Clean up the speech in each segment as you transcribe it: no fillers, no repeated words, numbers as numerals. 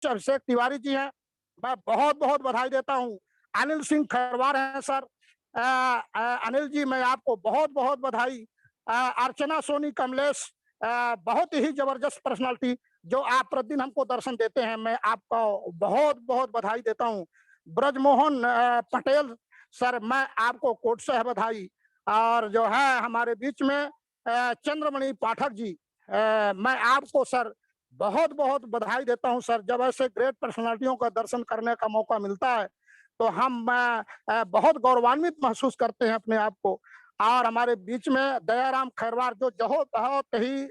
अभिषेक तिवारी जी हैं, मैं बहुत-बहुत बधाई देता हूँ। अनिल सिंह खरवार हैं सर, अनिल जी मैं आपको बहुत-बहुत बधाई। अर्चना सोनी कमलेश, बहुत ही ज़बरदस्त पर्सनैलिटी जो आप प्रतिदिन हमको दर्शन देते हैं, मैं आपको बहुत-बहुत बधाई देता हूँ। ब्रजमोहन पटेल सर, मैं आपको कोट से है बधाई। और जो है हमारे बीच में चंद्रमणि पाठक जी, मैं आपको सर बहुत-बहुत बधाई देता हूँ सर। जब ऐसे ग्रेट पर्सनैलिटियों का दर्शन करने का मौका मिलता है, तो हम बहुत गौरवान्वित महसूस करते हैं अपने आप को। और हमारे बीच में दयाराम खैरवार जो बहुत ही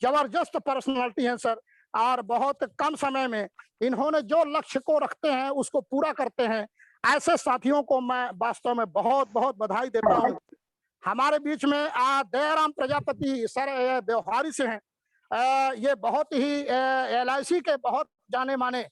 ज़बरदस्त पर्सनैलिटी हैं सर, और बहुत कम समय में इन्होंने जो लक्ष्य को रखते हैं, उसको पूरा करते हैं। ऐसे साथियों को मैं वास्तव में बहुत-बहुत बधाई देता हूँ। हमारे बीच में दयाराम प्रजापति सर व्यवहारी से हैं। ये बहुत ही एलआईसी के बहुत जाने-माने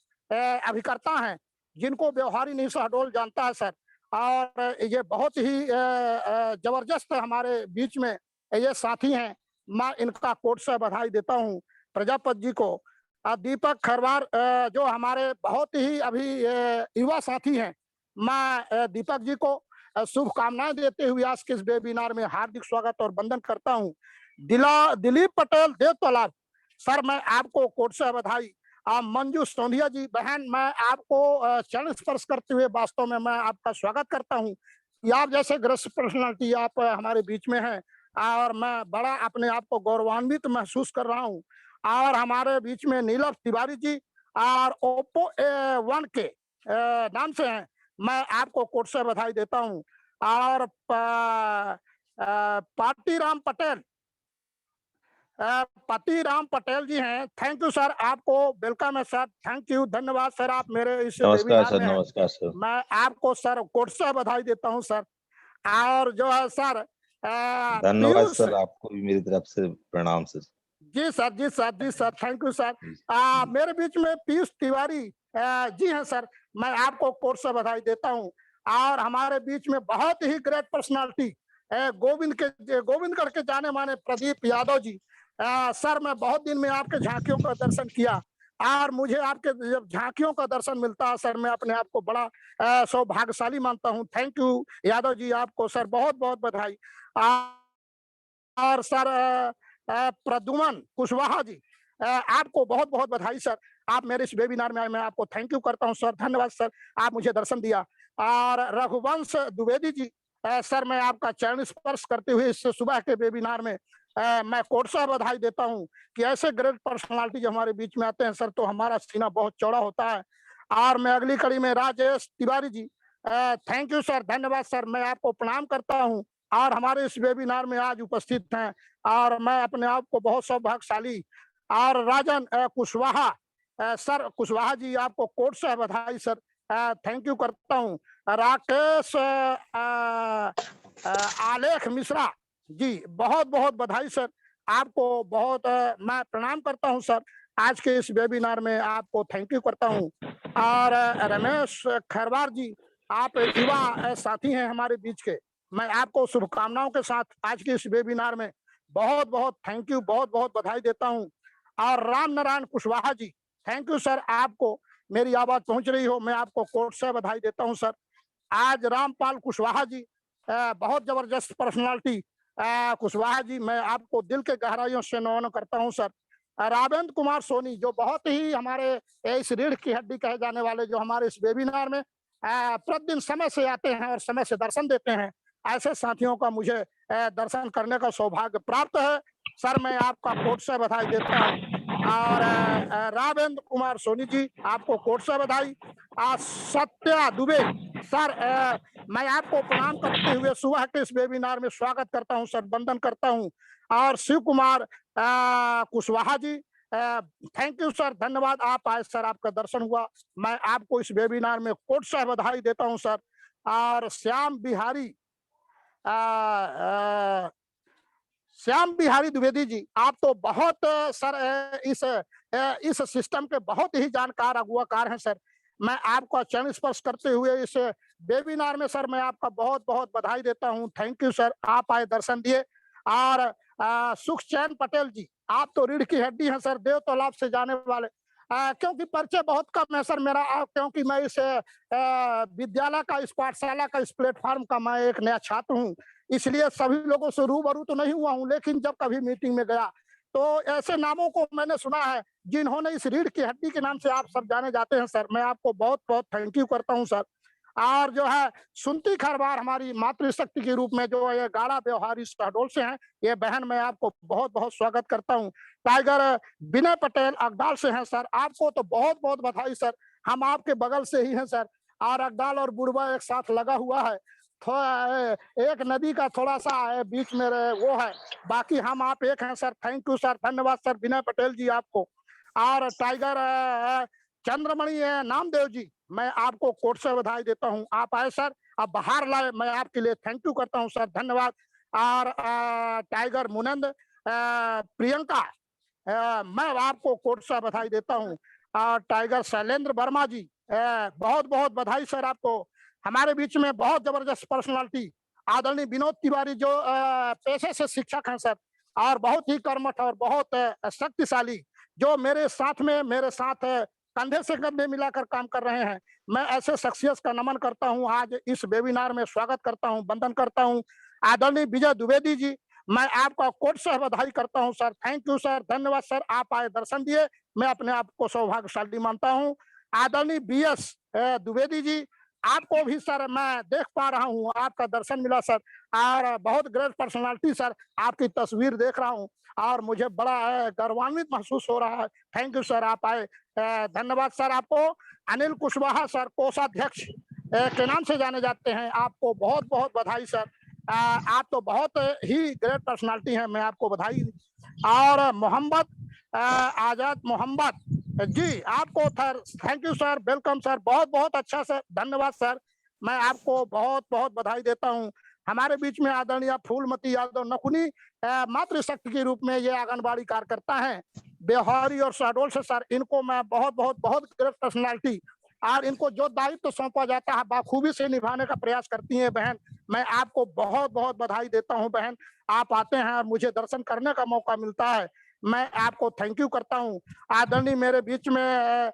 अभिकर्ता हैं, जिनको व्यवहारी नहीं शहडोल जानता है सर। और ये बहुत ही ज़बरदस्त हमारे बीच में ये साथी हैं। मैं इनका कोट से बधाई देता हूँ, प्रजापति जी को। दीपक खरवार जो हमारे बहुत ही अभी युवा साथी हैं, मैं दीपक जी को शुभकामनाएँ देते हुए आज के इस वेबिनार में हार्दिक स्वागत और वंदन करता हूँ। दिलीप पटेल देवतलाब, सर मैं आपको कोट से बधाई। मंजू सोंधिया जी बहन, मैं आपको चरण स्पर्श करते हुए वास्तव में मैं आपका स्वागत करता हूँ कि आप जैसे ग्रेट पर्सनैलिटी आप हमारे बीच में हैं, और मैं बड़ा अपने आप को गौरवान्वित महसूस कर रहा हूँ। और हमारे बीच में नीलम तिवारी जी और ओप्पो वन के नाम से हैं, मैं आपको कोट से बधाई देता हूँ। और पाटीराम पटेल, पाटीराम पटेल जी हैं, थैंक यू सर, आपको वेलकम है सर, थैंक यू, धन्यवाद सर, आप मेरे इस नमस्कार वेबिनार सर, में हैं। नमस्कार सर। मैं आपको सर कोट से बधाई देता हूँ सर। और जो है सर धन्यवाद पीयूष, सर, आपको भी मेरी तरफ से प्रणाम सर। जी सर, जी सर, जी सर, थैंक यू सर। जी, मेरे बीच में पीयूष तिवारी जी हैं सर, मैं आपको कोर्ट से बधाई देता हूँ। और हमारे बीच में बहुत ही ग्रेट पर्सनालिटी गोविंदगढ़ के जाने माने प्रदीप यादव जी, सर मैं बहुत दिन में आपके झांकियों का दर्शन किया, और मुझे आपके जब झांकियों का दर्शन मिलता है सर, मैं अपने आप को बड़ा सौभाग्यशाली मानता हूँ। थैंक यू यादव जी, आपको सर बहुत बहुत बधाई। और सर प्रद्युमन कुशवाहा जी, आपको बहुत-बहुत बधाई सर। आप मेरे इस वेबिनार में आए, मैं आपको थैंक यू करता हूँ सर, धन्यवाद सर, आप मुझे दर्शन दिया। और रघुवंश द्विवेदी जी, सर मैं आपका चरण स्पर्श करते हुए इस सुबह के वेबिनार में मैं कोट से बधाई देता हूँ कि ऐसे ग्रेट पर्सनैलिटी जो हमारे बीच में आते हैं सर, तो हमारा सीना बहुत चौड़ा होता है। और मैं अगली कड़ी में Rajesh Tiwari ji, thank you sir, धन्यवाद सर, मैं आपको प्रणाम करता हूँ और हमारे इस वेबिनार में आज उपस्थित हैं, और मैं अपने आप को बहुत सौभाग्यशाली। और राजन कुशवाहा, सर कुशवाहा जी, आपको कोट से बधाई सर, थैंक यू करता हूँ। राकेश आलेख मिश्रा जी, बहुत-बहुत बधाई सर, आपको बहुत मैं प्रणाम करता हूँ सर, आज के इस वेबिनार में आपको थैंक यू करता हूँ। और रमेश खैरवार जी, आप युवा साथी हैं हमारे बीच के, मैं आपको शुभकामनाओं के साथ आज के इस वेबिनार में बहुत-बहुत थैंक यू, बहुत-बहुत बधाई देता हूँ। और Ram Narayan Kushwaha ji, thank you sir, आपको मेरी आवाज़ पहुँच रही हो, मैं आपको कोर्ट से बधाई देता हूँ सर। आज रामपाल कुशवाहा जी, बहुत ज़बरदस्त पर्सनैलिटी, कुशवाहा जी, मैं आपको दिल के गहराइयों से नमन करता हूँ सर। रावेंद्र कुमार सोनी, जो बहुत ही हमारे इस रीढ़ की हड्डी कहे जाने वाले, जो हमारे इस वेबिनार में प्रतिदिन समय से आते हैं और समय से दर्शन देते हैं, ऐसे साथियों का मुझे दर्शन करने का सौभाग्य प्राप्त है। सर मैं आपका कोर्ट से बधाई देता हूँ। और रावेंद्र कुमार सोनी जी, आपको कोर्ट से बधाई। सत्या दुबे सर, मैं आपको प्रणाम करते हुए सुबह के इस वेबिनार में स्वागत करता हूं सर, वंदन करता हूं। और Shiv Kumar Kushwaha ji, thank you sir, धन्यवाद, आप आए सर, आपका दर्शन हुआ, मैं आपको इस वेबिनार में कोट से बधाई देता हूं सर। और श्याम बिहारी द्विवेदी जी, आप तो बहुत सर इस सिस्टम के बहुत ही जानकार अगुवाकार हैं सर। मैं आपका चरण स्पर्श करते हुए इस वेबिनार में सर मैं आपका बहुत-बहुत बधाई देता हूँ। थैंक यू सर, आप आए, दर्शन दिए। और सुखचैन पटेल जी, आप तो रीढ़ की हड्डी हैं सर, देव तालाब से जाने वाले। क्योंकि परिचय बहुत कम है सर मेरा, क्योंकि मैं इस विद्यालय का, इस पाठशाला का, इस प्लेटफ़ॉर्म का मैं एक नया छात्र हूँ। इसलिए सभी लोगों से रूबरू तो नहीं हुआ हूँ, लेकिन जब कभी मीटिंग में गया, तो ऐसे नामों को मैंने सुना है, जिन्होंने इस रीढ़ की हड्डी के नाम से आप सब जाने जाते हैं सर। मैं आपको बहुत-बहुत थैंक यू करता हूँ सर। और जो है सुनती खरवार हमारी मातृशक्ति के रूप में जो ये गाढ़ा व्यवहारी शहडोल से हैं, ये बहन मैं आपको बहुत-बहुत स्वागत करता हूँ। टाइगर विनय पटेल अगडाल से हैं सर, आपको तो बहुत-बहुत बधाई सर। हम आपके बगल से ही हैं सर, और अगडाल और बुढ़वा एक साथ लगा हुआ है। थोड़ा एक नदी का थोड़ा-सा बीच में वो है, बाकी हम आप एक हैं सर। थैंक यू सर, धन्यवाद सर विनय पटेल जी आपको। और टाइगर चंद्रमणि नामदेव जी, मैं आपको कोर्ट से बधाई देता हूँ। आप आए सर, आप बाहर लाए, मैं आपके लिए थैंक यू करता हूँ सर, धन्यवाद। और टाइगर मुनंद प्रियंका, मैं आपको कोर्ट से बधाई देता हूँ। टाइगर शैलेंद्र वर्मा जी, बहुत-बहुत बधाई सर आपको। हमारे बीच में बहुत ज़बरदस्त पर्सनैलिटी आदरणीय विनोद तिवारी जो पेशे से शिक्षक हैं सर, और बहुत ही कर्मठ और बहुत शक्तिशाली, जो मेरे साथ कंधे से कंधे मिलाकर काम कर रहे हैं। मैं ऐसे शख्सियत का नमन करता हूँ, आज इस वेबिनार में स्वागत करता हूँ, वंदन करता हूँ। आदरणीय विजय द्विवेदी जी, मैं आपका कोटि से बधाई करता हूँ सर, थैंक यू सर, धन्यवाद सर, आप आए दर्शन दिए, मैं अपने आप को सौभाग्यशाली मानता हूँ। आदरणीय बीएस द्विवेदी जी, आपको भी सर मैं देख पा रहा हूँ, आपका दर्शन मिला सर, और बहुत ग्रेट पर्सनैलिटी सर, आपकी तस्वीर देख रहा हूँ और मुझे बड़ा गौरवान्वित महसूस हो रहा है। थैंक यू सर, आप आए, धन्यवाद सर आपको। अनिल कुशवाहा सर, कोषाध्यक्ष के नाम से जाने जाते हैं, आपको बहुत-बहुत बधाई सर। आप तो बहुत ही ग्रेट पर्सनैलिटी हैं, मैं आपको बधाई। और मोहम्मद आजाद मोहम्मद जी, आपको sir thank you sir, welcome sir, बहुत-बहुत अच्छा सर, धन्यवाद सर। मैं आपको बहुत-बहुत बधाई देता हूँ। हमारे बीच में आदरणीय फूलमती यादव नकुनी, मातृशक्ति के रूप में ये आंगनबाड़ी कार्यकर्ता हैं, बेहारी और शहडोल से सर, इनको मैं बहुत ग्रेट पर्सनैलिटी, और इनको जो दायित्व सौंपा जाता है बाखूबी से निभाने का प्रयास करती हैं बहन। मैं आपको बहुत-बहुत बधाई देता हूँ बहन। आप आते हैं और मुझे दर्शन करने का मौका मिलता है, मैं आपको थैंक यू करता हूँ। आदरणीय मेरे बीच में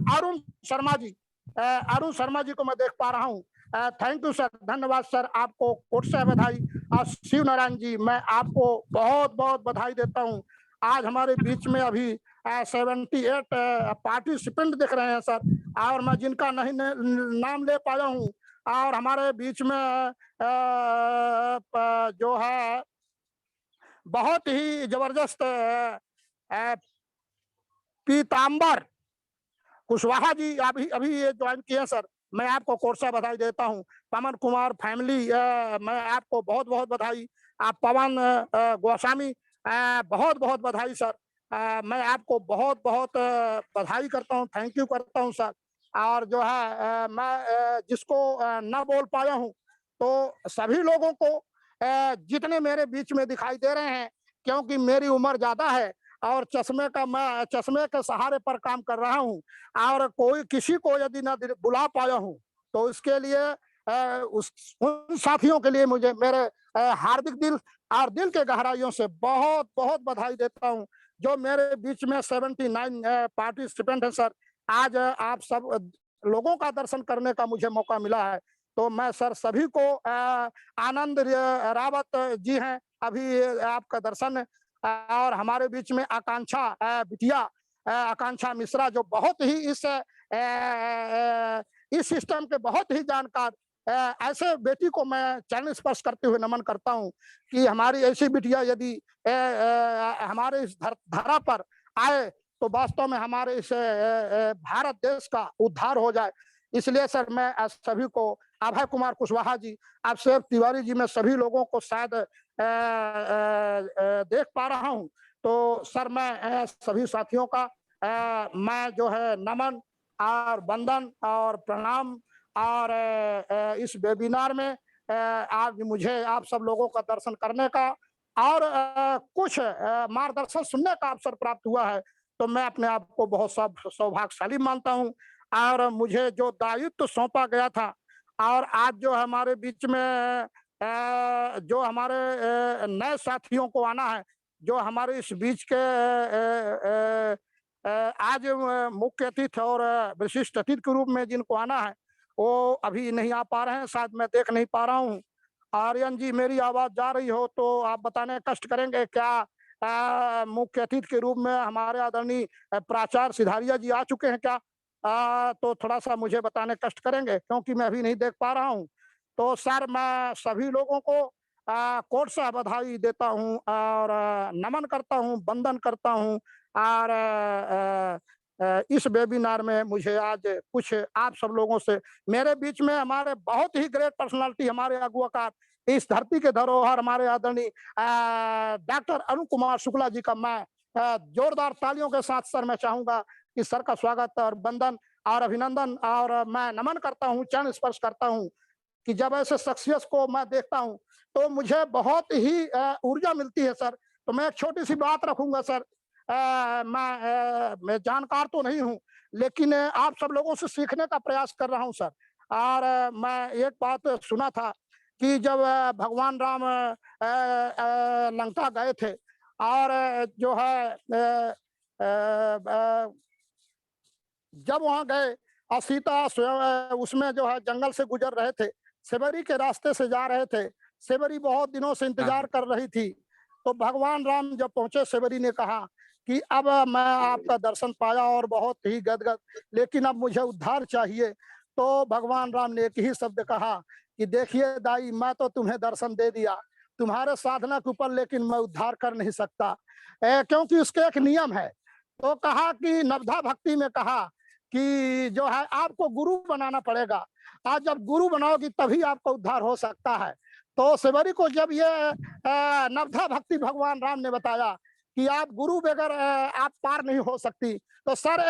अरुण शर्मा जी, अरुण शर्मा जी को मैं देख पा रहा हूँ। थैंक यू सर, धन्यवाद सर, आपको कोटि से बधाई। और शिव नारायण जी, मैं आपको बहुत-बहुत बधाई देता हूँ। आज हमारे बीच में अभी 78 पार्टिसिपेंट दिख रहे हैं सर, और मैं जिनका नहीं नाम ले पाया हूँ, और हमारे बीच में जो है बहुत ही जबरदस्त पीताम्बर कुशवाहा जी अभी अभी ये ज्वाइन किए हैं सर, मैं आपको कोर्ट से बधाई देता हूँ। पवन कुमार फैमिली, मैं आपको बहुत-बहुत बधाई। आप पवन गोस्वामी, बहुत-बहुत बधाई सर। मैं आपको बहुत-बहुत बधाई करता हूँ, थैंक यू करता हूँ सर। और जो है मैं जिसको ना बोल पाया हूँ, तो सभी लोगों को जितने मेरे बीच में दिखाई दे रहे हैं, क्योंकि मेरी उम्र ज़्यादा है और मैं चश्मे के सहारे पर काम कर रहा हूँ, और कोई किसी को यदि ना बुला पाया हूँ, तो इसके लिए उन साथियों के लिए मुझे मेरे हार्दिक दिल के गहराइयों से बहुत-बहुत बधाई देता हूँ, जो मेरे बीच में 79 पार्टिसिपेंट हैं सर। आज आप सब लोगों का दर्शन करने का मुझे मौका मिला है, तो मैं सर सभी को आनंद रावत जी हैं, अभी आपका दर्शन, और हमारे बीच में आकांक्षा बिटिया, आकांक्षा मिश्रा, जो बहुत ही इस सिस्टम के बहुत ही जानकार, ऐसे बेटी को मैं चरण स्पर्श करते हुए नमन करता हूँ कि हमारी ऐसी बिटिया यदि हमारे इस धरा पर आए, तो वास्तव में हमारे इस भारत देश का उद्धार हो जाए। इसलिए सर मैं सभी को, अभय कुमार कुशवाहा जी, अभिषेक तिवारी जी, मैं सभी लोगों को शायद देख पा रहा हूँ। तो सर मैं सभी साथियों का मैं जो है नमन और वंदन और प्रणाम, और इस वेबिनार में आज मुझे आप सब लोगों का दर्शन करने का और कुछ मार्गदर्शन सुनने का अवसर प्राप्त हुआ है, तो मैं अपने आप को बहुत सौभाग्यशाली मानता हूँ। और मुझे जो दायित्व सौंपा गया था, और आज जो हमारे बीच में जो हमारे नए साथियों को आना है, जो हमारे इस बीच के आज मुख्य अतिथि और विशिष्ट अतिथि के रूप में जिनको आना है, वो अभी नहीं आ पा रहे हैं, शायद मैं देख नहीं पा रहा हूँ। आर्यन जी, मेरी आवाज़ जा रही हो तो आप बताने कष्ट करेंगे क्या मुख्य अतिथि के रूप में हमारे आदरणीय प्राचार्य सिधारिया जी आ चुके हैं क्या? तो थोड़ा-सा मुझे बताने कष्ट करेंगे क्योंकि मैं अभी नहीं देख पा रहा हूँ। तो सर मैं सभी लोगों को कोर्ट से बधाई देता हूँ और नमन करता हूँ, वंदन करता हूँ और इस वेबिनार में मुझे आज कुछ आप सब लोगों से मेरे बीच में हमारे बहुत ही ग्रेट पर्सनालिटी हमारे अगुवाकार इस धरती के धरोहर हमारे आदरणीय डॉक्टर अरुण कुमार शुक्ला जी का मैं जोरदार तालियों के साथ सर मैं चाहूँगा कि सर का स्वागत और वंदन और अभिनंदन और मैं नमन करता हूँ, चरण स्पर्श करता हूँ कि जब ऐसे शख्सियत को मैं देखता हूँ, तो मुझे बहुत ही ऊर्जा मिलती है सर। तो मैं एक छोटी-सी बात रखूँगा सर। मैं जानकार तो नहीं हूँ, लेकिन आप सब लोगों से सीखने का प्रयास कर रहा हूँ सर। और मैं एक बात सुना था कि जब भगवान राम लंका गए थे और जो है जब वहाँ गए और सीता स्वयं उसमें जो है जंगल से गुजर रहे थे, सेबरी के रास्ते से जा रहे थे। सेबरी बहुत दिनों से इंतज़ार कर रही थी। तो भगवान राम जब पहुँचे, सेबरी ने कहा कि अब मैं आपका दर्शन पाया और बहुत ही गदगद, लेकिन अब मुझे उद्धार चाहिए। तो भगवान राम ने एक ही शब्द कहा कि देखिए दाई, मैं तो तुम्हें दर्शन दे दिया, तुम्हारे साधना के ऊपर, लेकिन मैं उद्धार कर नहीं सकता। क्योंकि उसके एक नियम है। तो कहा कि नवधा भक्ति में कहा कि जो है आपको गुरु बनाना पड़ेगा। आज जब गुरु बनाओगी तभी आपका उद्धार हो सकता है। तो सेवरी को जब ये नवधा भक्ति भगवान राम ने बताया कि आप गुरु बगैर आप पार नहीं हो सकती। तो सर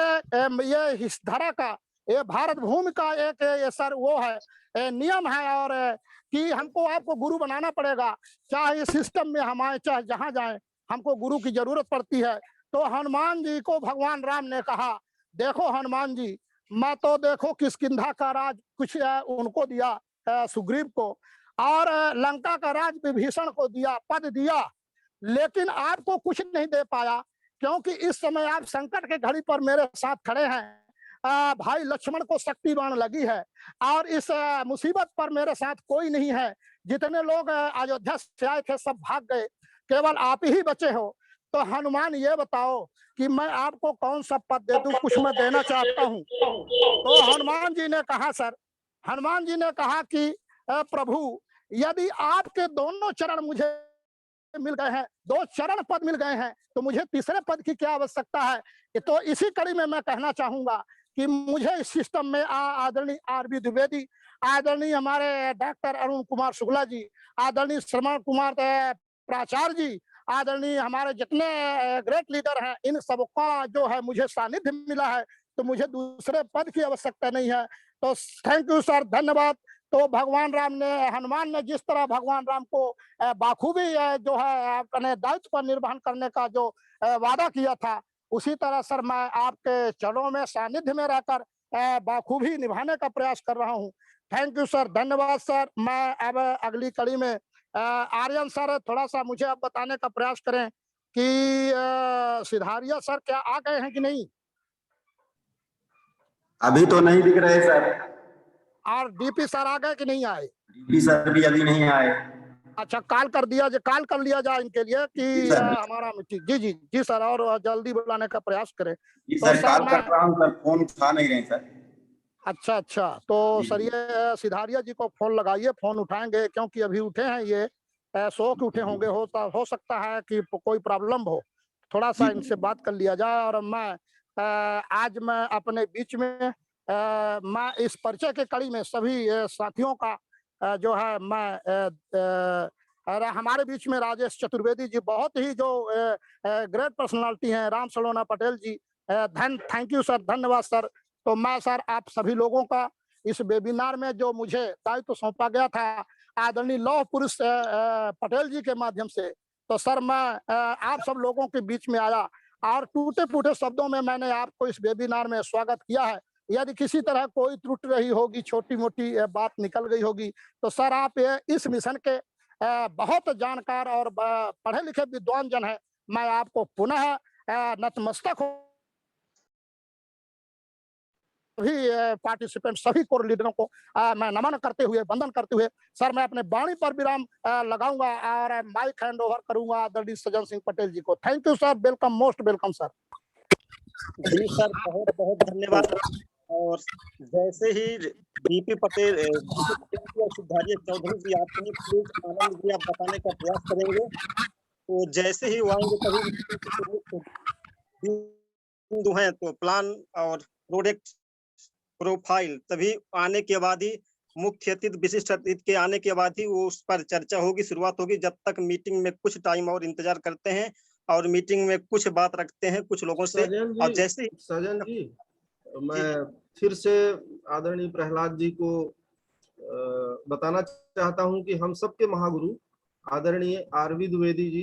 ये इस धरा का, ये भारत भूमि का एक ये सर वो है नियम है और कि हमको आपको गुरु बनाना पड़ेगा। चाहे इस सिस्टम में हम आए, चाहे जहाँ जाएँ, हमको गुरु की ज़रूरत पड़ती है। तो हनुमान जी को भगवान राम ने कहा, देखो हनुमान जी, मैं तो देखो किष्किंधा का राज कुछ उनको दिया सुग्रीव को और लंका का राज विभीषण को दिया, पद दिया, लेकिन आपको कुछ नहीं दे पाया क्योंकि इस समय आप संकट के घड़ी पर मेरे साथ खड़े हैं। भाई लक्ष्मण को शक्ति बाण लगी है और इस मुसीबत पर मेरे साथ कोई नहीं है। जितने लोग अयोध्या से आए थे सब भाग गए, केवल आप ही बचे हो। तो हनुमान ये बताओ कि मैं आपको कौन सा पद दे दूं, कुछ मैं देना चाहता हूं। तो हनुमान जी ने कहा सर, हनुमान जी ने कहा कि प्रभु, यदि आपके दोनों चरण मुझे मिल गए हैं, 2 चरण पद मिल गए हैं, तो मुझे तीसरे पद की क्या आवश्यकता है? तो इसी कड़ी में मैं कहना चाहूँगा कि मुझे इस सिस्टम में आदरणीय आर.बी. द्विवेदी, आदरणीय हमारे डॉक्टर अरुण कुमार शुक्ला जी, आदरणीय श्रवण कुमार प्राचार्य जी, आदरणीय हमारे जितने ग्रेट लीडर हैं, इन सबका जो है मुझे सानिध्य मिला है, तो मुझे दूसरे पद की आवश्यकता नहीं है। तो थैंक यू सर, धन्यवाद। तो भगवान राम ने, हनुमान ने जिस तरह भगवान राम को बाखूबी जो है अपने दायित्व पर निर्वहन करने का जो वादा किया था, उसी तरह सर मैं आपके चरणों में सानिध्य में रहकर बाखूबी निभाने का प्रयास कर रहा हूँ। थैंक यू सर, धन्यवाद सर। मैं अब अगली कड़ी में आर्यन सर थोड़ा-सा मुझे अब बताने का प्रयास करें कि सिधारिया सर क्या आ गए हैं कि नहीं? अभी तो नहीं दिख रहे सर। और डीपी सर आ गए कि नहीं आए? डीपी सर भी अभी नहीं आए। अच्छा, कॉल कर लिया जाए इनके लिए जी कि सर। हमारा मीटिंग जी, जी, जी सर और जल्दी बुलाने का प्रयास करें। जी तो सर, सर कॉल मैं कर रहा हूँ सर, फोन उठा नहीं रहे सर। अच्छा, अच्छा। तो जी सर जी ये सिधारिया जी को फ़ोन लगाइए, फ़ोन उठाएँगे क्योंकि अभी उठे हैं ये सो के उठे होंगे, हो सकता है कि कोई प्रॉब्लम हो। जी थोड़ा-सा इनसे बात कर लिया जाए और आज मैं अपने बीच में मैं इस परिचय के कड़ी में सभी साथियों का जो है मैं और हमारे बीच में राजेश चतुर्वेदी जी बहुत ही जो ग्रेट पर्सनैलिटी हैं, राम सलोना पटेल जी थैंक यू सर, धन्यवाद सर। तो मैं सर आप सभी लोगों का इस वेबिनार में जो मुझे दायित्व सौंपा गया था आदरणीय लौह पुरुष पटेल जी के माध्यम से, तो सर मैं आप सब लोगों के बीच में आया और टूटे-फूटे शब्दों में मैंने आपको इस वेबिनार में स्वागत किया है। यदि किसी तरह कोई त्रुटि रही होगी, छोटी-मोटी बात निकल गई होगी, तो सर आप इस मिशन के बहुत जानकार और पढ़े लिखे विद्वान जन हैं। मैं आपको पुनः नतमस्तक हूँ। सभी पार्टिसिपेंट, सभी कोर लीडरों को मैं नमन करते हुए, वंदन करते हुए, सर मैं अपने वाणी पर विराम लगाऊंगा और माइक हैंड ओवर करूंगा आदरणीय सज्जन सिंह पटेल जी को। Thank you sir, welcome, most welcome sir. जी सर, बहुत बहुत धन्यवाद। और जैसे ही बीपी पटेल जी और सिद्धार्थ चौधरी जी आते हैं, प्लीज आनंद जी आप बताने का प्रयास करेंगे। तो जैसे ही वो आएंगे तभी बिंदु हैं तो प्लान और प्रोडक्ट प्रोफाइल, तभी आने के बाद ही मुख्य अतिथि, विशिष्ट अतिथि के आने के बाद ही वो उस पर चर्चा होगी, शुरुआत होगी। जब तक मीटिंग में कुछ टाइम और इंतजार करते हैं और मीटिंग में कुछ बात रखते हैं कुछ लोगों से। और जैसे ही सजन जी, मैं फिर से आदरणीय प्रहलाद जी को बताना चाहता हूं कि हम सबके महागुरु आदरणीय आरवी द्विवेदी जी,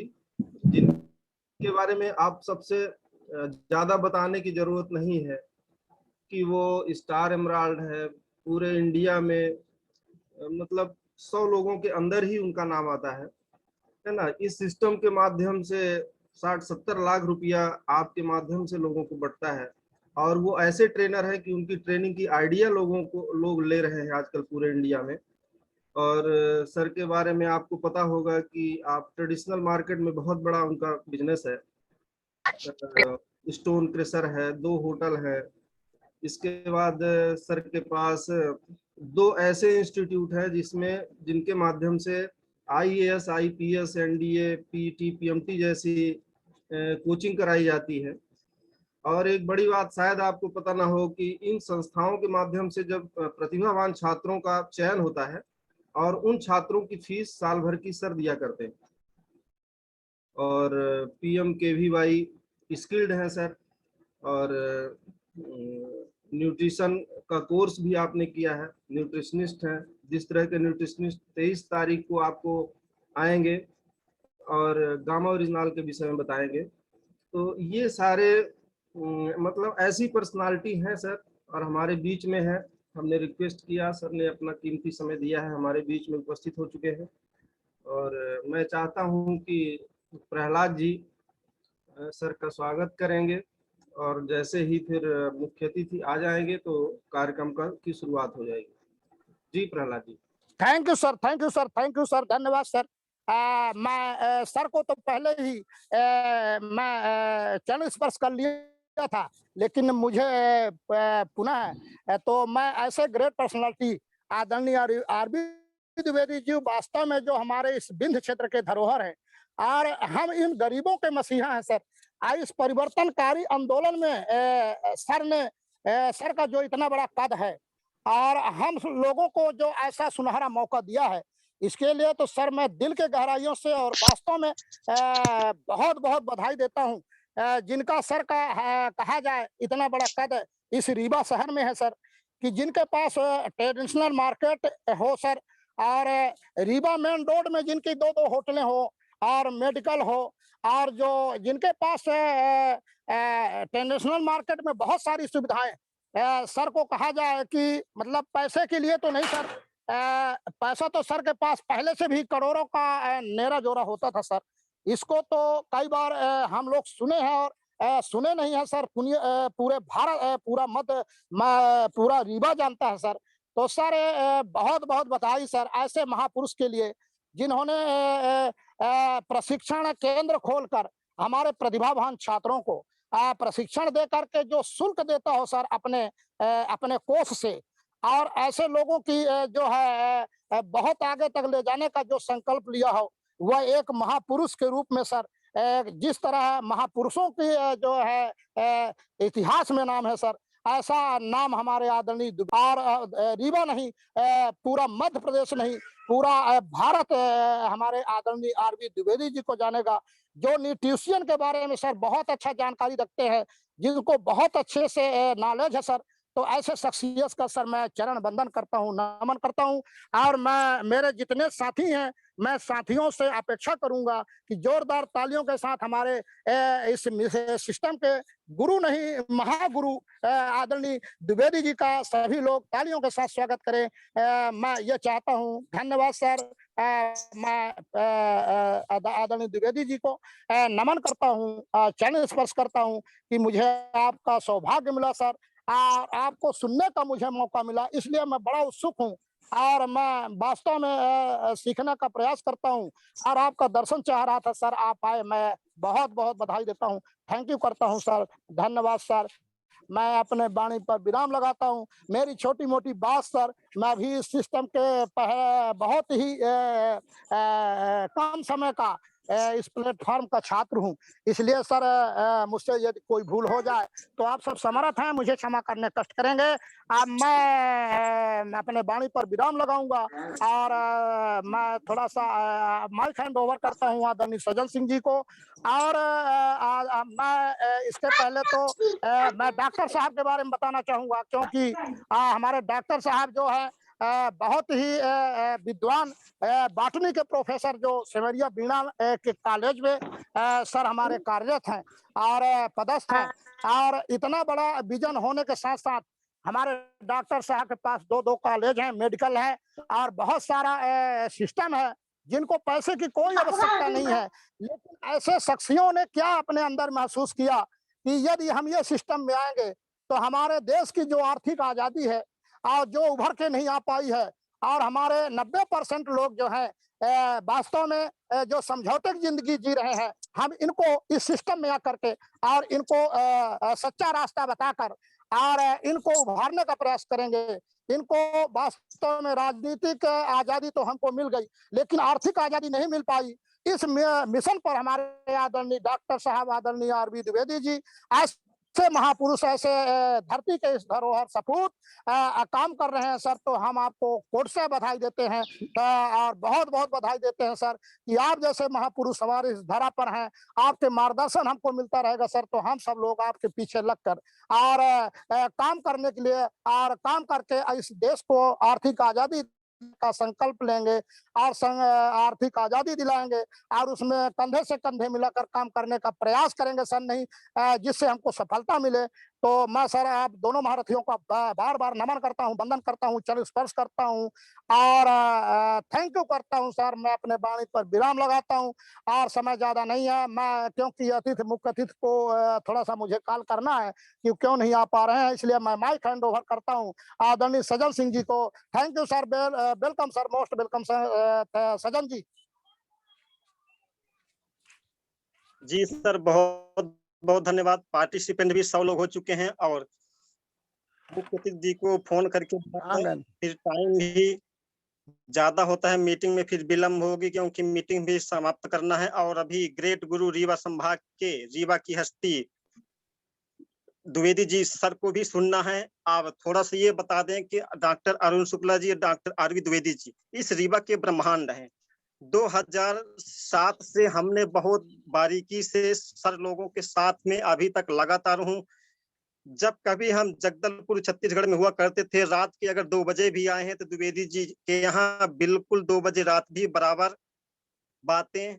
जिनके बारे में आप सबसे ज्यादा बताने की जरूरत नहीं है कि वो स्टार एमराल्ड है। पूरे इंडिया में मतलब 100 लोगों के अंदर ही उनका नाम आता है ना। इस सिस्टम के माध्यम से 60-70 लाख रुपया आपके माध्यम से लोगों को बढ़ता है, और वो ऐसे ट्रेनर हैं कि उनकी ट्रेनिंग की आइडिया लोग ले रहे हैं आजकल पूरे इंडिया में। और सर के बारे में आपको पता होगा कि आप ट्रेडिशनल मार्केट में बहुत बड़ा उनका बिजनेस है। स्टोन क्रेशर है, 2 होटल है। इसके बाद सर के पास 2 ऐसे इंस्टीट्यूट है जिनके माध्यम से IAS, IPS, NDA, PET, PMT जैसी कोचिंग कराई जाती है। और एक बड़ी बात शायद आपको पता ना हो कि इन संस्थाओं के माध्यम से जब प्रतिभावान छात्रों का चयन होता है, और उन छात्रों की फीस साल भर की सर दिया करते हैं। और PMKVY स्किल्ड है सर, और न्यूट्रिशन का कोर्स भी आपने किया है, न्यूट्रिशनिस्ट है। जिस तरह के न्यूट्रिशनिस्ट 23 तारीख को आपको आएंगे और गामा ओरिजिनल के विषय में बताएंगे। तो ये सारे मतलब ऐसी पर्सनालिटी हैं सर, और हमारे बीच में है। हमने रिक्वेस्ट किया, सर ने अपना कीमती समय दिया है, हमारे बीच में उपस्थित हो चुके हैं। और मैं चाहता हूं कि प्रहलाद जी सर का स्वागत करेंगे, और जैसे ही फिर मुख्य अतिथि आ जाएंगे तो कार्यक्रम की शुरुआत हो जाएगी। जी Prahlad ji. Thank you sir, thank you sir, thank you sir, धन्यवाद सर। मैं सर को तो पहले ही मैं चरण स्पर्श कर लिया था, लेकिन मुझे पुनः तो मैं ऐसे ग्रेट पर्सनालिटी आदरणीय आरबी द्विवेदी जी वास्तव में जो हमारे इस विंध्य क्षेत्र के धरोहर हैं, और हम इन गरीबों के मसीहा हैं सर। इस परिवर्तनकारी आंदोलन में सर का जो इतना बड़ा कद है, और हम लोगों को जो ऐसा सुनहरा मौका दिया है, इसके लिए तो सर मैं दिल के गहराइयों से और वास्तव में बहुत बहुत बधाई देता हूं। जिनका सर का कहा जाए इतना बड़ा कद इस रीवा शहर में है सर, कि जिनके पास ट्रेडिशनल मार्केट हो सर, और रीवा मेन रोड में जिनकी 2-2 होटलें हो और मेडिकल हो, और जो जिनके पास ट्रेडिशनल मार्केट में बहुत सारी सुविधाएं। सर को कहा जाए कि मतलब पैसे के लिए तो नहीं सर, पैसा तो सर के पास पहले से भी करोड़ों का नेरा जोरा होता था सर। इसको तो कई बार हम लोग सुने हैं, और सुने नहीं है सर, पूरे भारत पूरा रीवा जानता है सर। तो सर बहुत बहुत बधाई सर ऐसे महापुरुष के लिए, जिन्होंने प्रशिक्षण केंद्र खोलकर हमारे प्रतिभावान छात्रों को प्रशिक्षण दे करके जो शुल्क देता हो सर अपने कोष से, और ऐसे लोगों की जो है बहुत आगे तक ले जाने का जो संकल्प लिया हो, वह एक महापुरुष के रूप में सर जिस तरह महापुरुषों की जो है इतिहास में नाम है सर, ऐसा नाम हमारे आदरणीय और रीवा नहीं, पूरा मध्य प्रदेश नहीं, पूरा भारत हमारे आदरणीय आरबी द्विवेदी जी को जानेगा, जो न्यूट्रिशन के बारे में सर बहुत अच्छा जानकारी रखते हैं, जिनको बहुत अच्छे से नॉलेज है सर। तो ऐसे शख्सियत का सर मैं चरण वंदन करता हूँ, नमन करता हूँ। और मैं मेरे जितने साथी हैं, मैं साथियों से अपेक्षा करूँगा कि जोरदार तालियों के साथ हमारे इस सिस्टम के गुरु नहीं महागुरु आदरणीय द्विवेदी जी का सभी लोग तालियों के साथ स्वागत करें। मैं ये चाहता हूँ। धन्यवाद सर। मैं आदरणीय द्विवेदी जी को नमन करता हूँ, चरण स्पर्श करता हूँ कि मुझे आपका सौभाग्य मिला सर, और आपको सुनने का मुझे मौका मिला, इसलिए मैं बड़ा उत्सुक हूँ और मैं वास्तव में सीखने का प्रयास करता हूँ और आपका दर्शन चाह रहा था सर, आप आए, मैं बहुत-बहुत बधाई देता हूँ। थैंक यू करता हूँ सर। धन्यवाद सर। मैं अपने वाणी पर विराम लगाता हूँ। मेरी छोटी-मोटी बात सर, मैं भी इस सिस्टम के बहुत ही कम समय का इस प्लेटफ़ॉर्म का छात्र हूँ। इसलिए सर मुझसे यदि कोई भूल हो जाए, तो आप सब समर्थ हैं, मुझे क्षमा करने कष्ट करेंगे। अब मैं अपने वाणी पर विराम लगाऊँगा और मैं थोड़ा-सा माइक हैंड ओवर करता हूँ आदरणीय सज्जन सिंह जी को। और मैं इसके पहले तो मैं डॉक्टर साहब के बारे में बताना चाहूँगा, क्योंकि हमारे डॉक्टर साहब जो हैं बहुत ही विद्वान बॉटनी के प्रोफेसर जो सिमरिया बीणा के कॉलेज में सर हमारे कार्यरत हैं और पदस्थ हैं। और इतना बड़ा विजन होने के साथ-साथ हमारे डॉक्टर साहब के पास 2-2 कॉलेज हैं, मेडिकल है और बहुत सारा सिस्टम है, जिनको पैसे की कोई आवश्यकता नहीं है। लेकिन ऐसे शख्सियों ने क्या अपने अंदर महसूस किया कि यदि हम ये सिस्टम में आएँगे, तो हमारे देश की जो आर्थिक आज़ादी है और जो उभर के नहीं आ पाई है, और हमारे 90% लोग जो हैं वास्तव में जो समझौते की ज़िंदगी जी रहे हैं, हम इनको इस सिस्टम में आकर के और इनको सच्चा रास्ता बताकर और इनको उभारने का प्रयास करेंगे। इनको वास्तव में राजनीतिक आज़ादी तो हमको मिल गई, लेकिन आर्थिक आज़ादी नहीं मिल पाई। इस मिशन पर हमारे आदरणीय डॉक्टर साहब, आदरणीय आरबी द्विवेदी जी ऐसे महापुरुष, ऐसे धरती के इस धरोहर सपूत काम कर रहे हैं सर, तो हम आपको कोर्ट से बधाई देते हैं और बहुत-बहुत बधाई देते हैं सर कि आप जैसे महापुरुष हमारे इस धरा पर हैं। आपके मार्गदर्शन हमको मिलता रहेगा सर, तो हम सब लोग आपके पीछे लगकर और काम करने के लिए और काम करके इस देश को आर्थिक आज़ादी का संकल्प लेंगे और आर्थिक आज़ादी दिलाएँगे और उसमें कंधे से कंधे मिलाकर काम करने का प्रयास करेंगे सर, नहीं जिससे हमको सफलता मिले। तो मैं सर आप दोनों महारथियों का बार-बार नमन करता हूँ, वंदन करता हूँ, चरण स्पर्श करता हूँ और थैंक यू करता हूँ सर। मैं अपने वाणी पर विराम लगाता हूँ और समय ज़्यादा नहीं है, मैं क्योंकि मुख्य अतिथि को थोड़ा-सा मुझे कॉल करना है कि क्यों नहीं आ पा रहे हैं, इसलिए मैं माइक हैंड ओवर करता हूँ आदरणीय सज्जन सिंह जी को। Thank you sir, welcome sir, most welcome sir Sajjan ji. Ji sir, बहुत बहुत धन्यवाद। पार्टिसिपेंट भी 100 लोग हो चुके हैं और मुख्य अतिथि जी को फोन करके फिर टाइम भी ज्यादा होता है, मीटिंग में फिर विलम्ब होगी क्योंकि मीटिंग भी समाप्त करना है। और अभी ग्रेट गुरु रीवा संभाग के रीवा की हस्ती द्विवेदी जी सर को भी सुनना है। आप थोड़ा सा ये बता दें कि डॉक्टर अरुण शुक्ला जी और डॉक्टर आरवी द्विवेदी जी इस रीवा के ब्रह्मांड हैं। 2007 से हमने बहुत बारीकी से सर लोगों के साथ में अभी तक लगातार हूँ। जब कभी हम जगदलपुर छत्तीसगढ़ में हुआ करते थे, रात के अगर 2 बजे भी आए हैं तो द्विवेदी जी के यहाँ बिल्कुल 2 बजे रात भी बराबर बातें,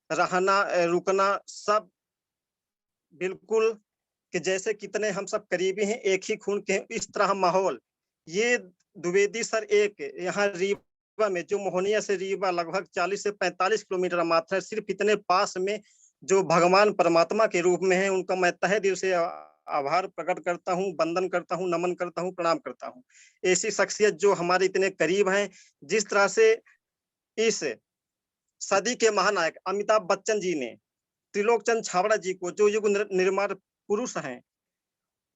रहना, रुकना सब बिल्कुल कि जैसे कितने हम सब करीबी हैं, एक ही खून के हैं, इस तरह माहौल। ये द्विवेदी सर एक यहाँ रीवा में जो मोहनिया से रीवा लगभग 40 से 45 किलोमीटर मात्र है, सिर्फ इतने पास में जो भगवान परमात्मा के रूप में है, उनका मैं तहे दिल से आभार प्रकट करता हूँ, वंदन करता हूँ, नमन करता हूँ, प्रणाम करता हूँ। ऐसी शख्सियत जो हमारे इतने करीब हैं, जिस तरह से इस सदी के महानायक अमिताभ बच्चन जी ने त्रिलोकचंद छाबड़ा जी को जो युग निर्माण पुरुष हैं,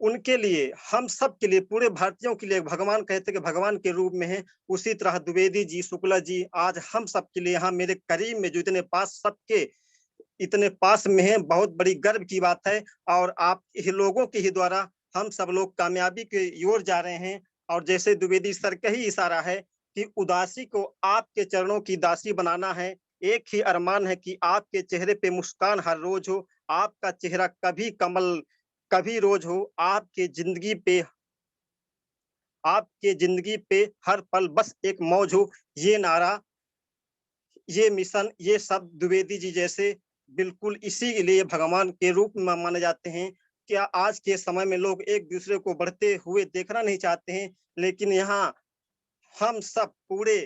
उनके लिए, हम सब के लिए, पूरे भारतीयों के लिए भगवान कहते कि भगवान के रूप में है, उसी तरह द्विवेदी जी, शुक्ला जी आज हम सब के लिए यहाँ मेरे करीब में जो इतने पास सबके इतने पास में है, बहुत बड़ी गर्व की बात है। और आप ही लोगों के ही द्वारा हम सब लोग कामयाबी की ओर जा रहे हैं। और जैसे द्विवेदी सर का ही इशारा है कि उदासी को आपके चरणों की दासी बनाना है। एक ही अरमान है कि आपके चेहरे पे मुस्कान हर रोज हो, आपका चेहरा कभी कमल कभी रोज हो, आपके जिंदगी पे आपके जिंदगी पे हर पल बस एक मौज हो, ये नारा, ये मिशन, ये सब द्विवेदी जी जैसे बिल्कुल इसीलिए भगवान के रूप में माने जाते हैं। क्या आज के समय में लोग एक दूसरे को बढ़ते हुए देखना नहीं चाहते हैं, लेकिन यहाँ हम सब पूरे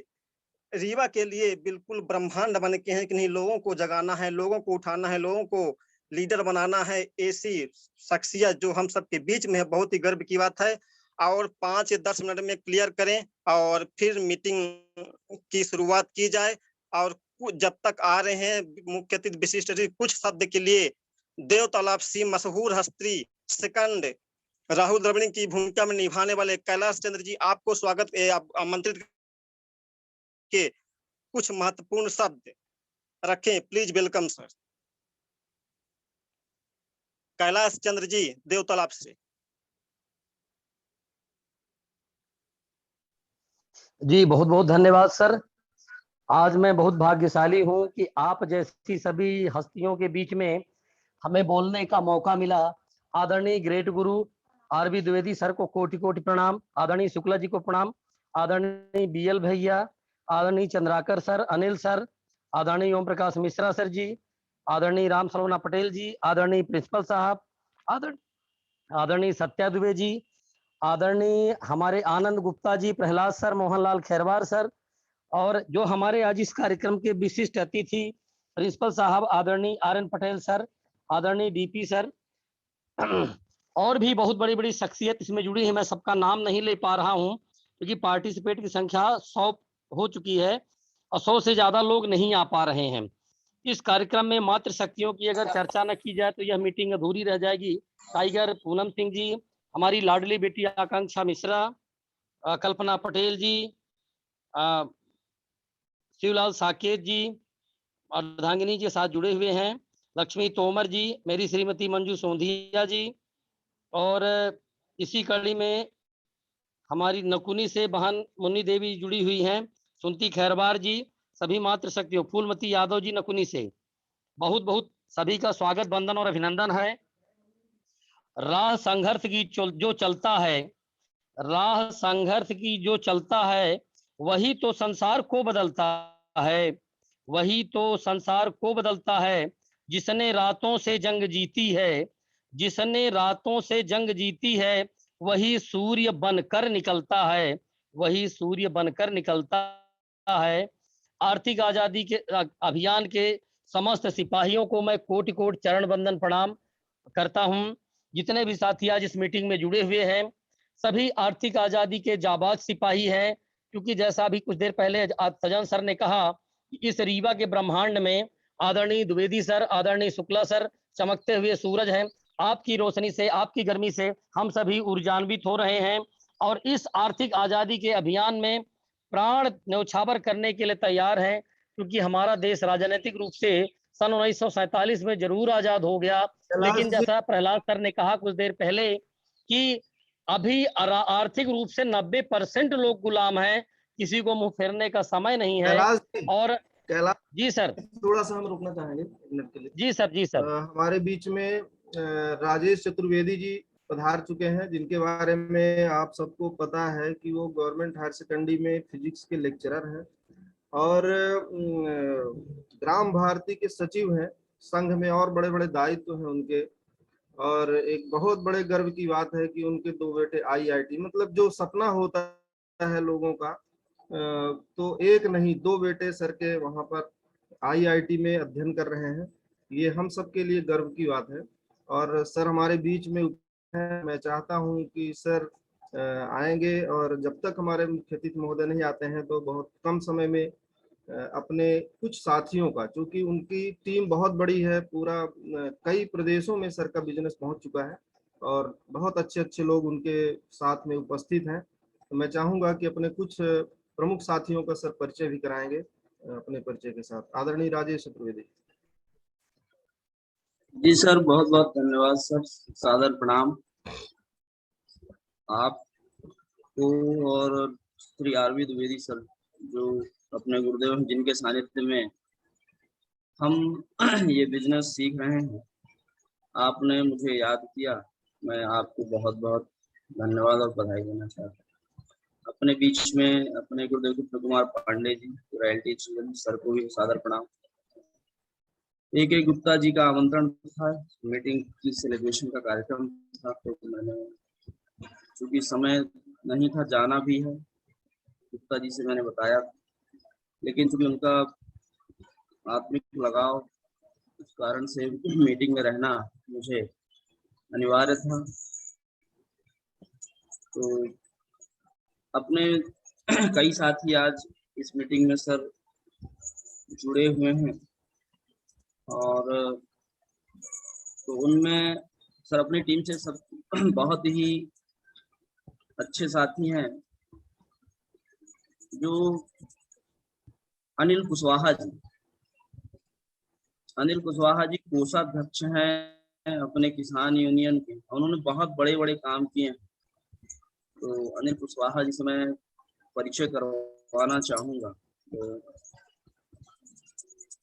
रीवा के लिए बिल्कुल ब्रह्मांड बन के हैं कि नहीं, लोगों को जगाना है, लोगों को उठाना है, लोगों को लीडर बनाना है। ऐसी शख्सियत जो हम सबके बीच में है, बहुत ही गर्व की बात है। और 5 या 10 मिनट में क्लियर करें और फिर मीटिंग की शुरुआत की जाए। और जब तक आ रहे हैं मुख्य अतिथि विशिष्ट अतिथि, कुछ शब्द के लिए देव तालाब सी मशहूर हस्ती सेकंड राहुल द्रविड़ की भूमिका में निभाने वाले कैलाश चंद्र जी, आपको स्वागत आमंत्रित के कुछ महत्वपूर्ण शब्द रखें, please welcome sir. Kailash Chandra ji देव तालाब से। जी बहुत बहुत धन्यवाद सर। आज मैं बहुत भाग्यशाली हूं कि आप जैसी सभी हस्तियों के बीच में हमें बोलने का मौका मिला। आदरणीय ग्रेट गुरु आरबी द्विवेदी सर को कोटि कोटि प्रणाम, आदरणीय शुक्ला जी को प्रणाम, आदरणीय बीएल भैया, आदरणीय चंद्राकर सर, अनिल सर, आदरणीय ओम प्रकाश मिश्रा सर जी, आदरणीय राम सलोना पटेल जी, आदरणीय प्रिंसिपल साहब, आदरणीय सत्या दुबे जी, आदरणीय हमारे आनंद गुप्ता जी, प्रहलाद सर, मोहनलाल खैरवार सर, और जो हमारे आज इस कार्यक्रम के विशिष्ट अतिथि प्रिंसिपल साहब आदरणीय आर.एन. पटेल सर, आदरणीय डीपी सर, और भी बहुत बड़ी बड़ी शख्सियत इसमें जुड़ी है। मैं सबका नाम नहीं ले पा रहा हूं क्योंकि पार्टिसिपेट की संख्या 100 हो चुकी है और 100 से ज्यादा लोग नहीं आ पा रहे हैं। इस कार्यक्रम में मातृ शक्तियों की अगर चर्चा न की जाए तो यह मीटिंग अधूरी रह जाएगी। टाइगर पूनम सिंह जी, हमारी लाडली बेटी आकांक्षा मिश्रा, कल्पना पटेल जी, शिवलाल साकेत जी अर्धांगिनी के साथ जुड़े हुए हैं, लक्ष्मी तोमर जी, मेरी श्रीमती मंजू सोंधिया जी, और इसी कड़ी में हमारी नकुनी से बहन मुन्नी देवी जुड़ी हुई हैं, सुनती खैरवार जी, सभी मातृ शक्तियों, फूलमती यादव जी नकुनी से बहुत बहुत सभी का स्वागत, वंदन और अभिनंदन है। राह संघर्ष की जो चलता है, राह संघर्ष की जो चलता है, वही तो संसार को बदलता है, वही तो संसार को बदलता है। जिसने रातों से जंग जीती है, जिसने रातों से जंग जीती है, वही सूर्य बनकर निकलता है, वही सूर्य बनकर निकलता है। आर्थिक आजादी के अभियान के समस्त सिपाहियों को मैं कोटि कोटि चरण वंदन प्रणाम करता हूं। जितने भी साथी आज इस मीटिंग में जुड़े हुए हैं, सभी आर्थिक आजादी के जाबाज सिपाही हैं, क्योंकि जैसा अभी कुछ देर पहले सजन सर ने कहा, इस रीवा के ब्रह्मांड में आदरणीय द्विवेदी सर, आदरणीय शुक्ला सर चमकते हुए सूरज हैं। आपकी रोशनी से, आपकी गर्मी से हम सभी ऊर्जान्वित हो रहे हैं और इस आर्थिक आजादी के अभियान में प्राण न्यौछावर करने के लिए तैयार हैं, क्योंकि हमारा देश राजनीतिक रूप से सन 1947 में जरूर आजाद हो गया, लेकिन जैसा प्रहलाद सर ने कहा कुछ देर पहले कि अभी आर्थिक रूप से 90% लोग गुलाम हैं, किसी को मुंह फेरने का समय नहीं है। और जी सर, थोड़ा सा हम रुकना चाहेंगे एक मिनट के लिए। जी सर, जी सर। हमारे बीच में राजेश चतुर्वेदी जी पधार चुके हैं, जिनके बारे में आप सबको पता है कि वो गवर्नमेंट हायर सेकेंडरी में फिजिक्स के लेक्चरर हैं और ग्राम भारती के सचिव हैं। संघ में और बड़े बड़े दायित्व हैं उनके, और एक बहुत बड़े गर्व की बात है कि उनके 2 बेटे IIT, मतलब जो सपना होता है लोगों का, तो एक नहीं 2 बेटे सर के वहां पर IIT में अध्ययन कर रहे हैं। ये हम सब के लिए गर्व की बात है और सर हमारे बीच में हैं। मैं चाहता हूं कि सर आएंगे, और जब तक हमारे मुख्य अतिथि महोदय नहीं आते हैं तो बहुत कम समय में अपने कुछ साथियों का, क्योंकि उनकी टीम बहुत बड़ी है, पूरा कई प्रदेशों में सर का बिजनेस पहुंच चुका है और बहुत अच्छे अच्छे लोग उनके साथ में उपस्थित हैं। तो मैं चाहूंगा कि अपने कुछ प्रमुख साथियों का सर परिचय भी कराएंगे अपने परिचय के साथ। आदरणीय राजेश चतुर्वेदी। जी सर, बहुत बहुत धन्यवाद सर, सादर प्रणाम आपको और श्री आरबी द्विवेदी सर जो अपने गुरुदेव हैं, जिनके सानिध्य में हम ये बिजनेस सीख रहे हैं। आपने मुझे याद किया, मैं आपको बहुत बहुत धन्यवाद और बधाई देना चाहता हूँ। अपने बीच में अपने गुरुदेव कृष्ण कुमार पांडे जी, रॉयल्टी सर को भी सादर प्रणाम। AK गुप्ता जी का आमंत्रण था, मीटिंग की सेलिब्रेशन का कार्यक्रम था, तो मैंने चूंकि समय नहीं था, जाना भी है, गुप्ता जी से मैंने बताया, लेकिन चूंकि उनका आत्मिक लगाव उस कारण से मीटिंग में रहना मुझे अनिवार्य था। तो अपने कई साथी आज इस मीटिंग में सर जुड़े हुए हैं, और तो उनमें सर अपनी टीम से सब बहुत ही अच्छे साथी हैं, जो अनिल कुशवाहा जी कोषाध्यक्ष हैं अपने किसान यूनियन के। उन्होंने बहुत बड़े बड़े काम किए हैं, तो अनिल कुशवाहा जी से मैं परिचय करवाना चाहूंगा। तो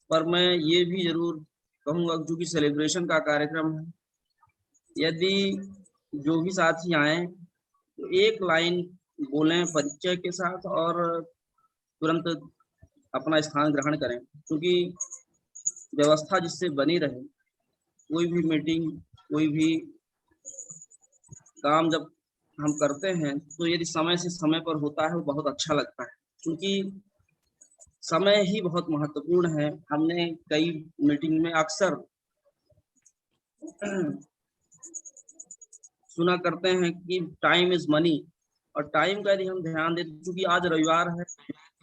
पर मैं ये भी जरूर कहूंगा, क्योंकि सेलिब्रेशन का कार्यक्रम है, यदि जो भी साथी आए तो एक लाइन बोलें परिचय के साथ और तुरंत अपना स्थान ग्रहण करें, क्योंकि व्यवस्था जिससे बनी रहे, कोई भी मीटिंग, कोई भी काम जब हम करते हैं तो यदि समय से समय पर होता है वो बहुत अच्छा लगता है, क्योंकि समय ही बहुत महत्वपूर्ण है। हमने कई मीटिंग में अक्सर सुना करते हैं कि टाइम इज मनी, और टाइम का यदि हम ध्यान दें, क्योंकि आज रविवार है,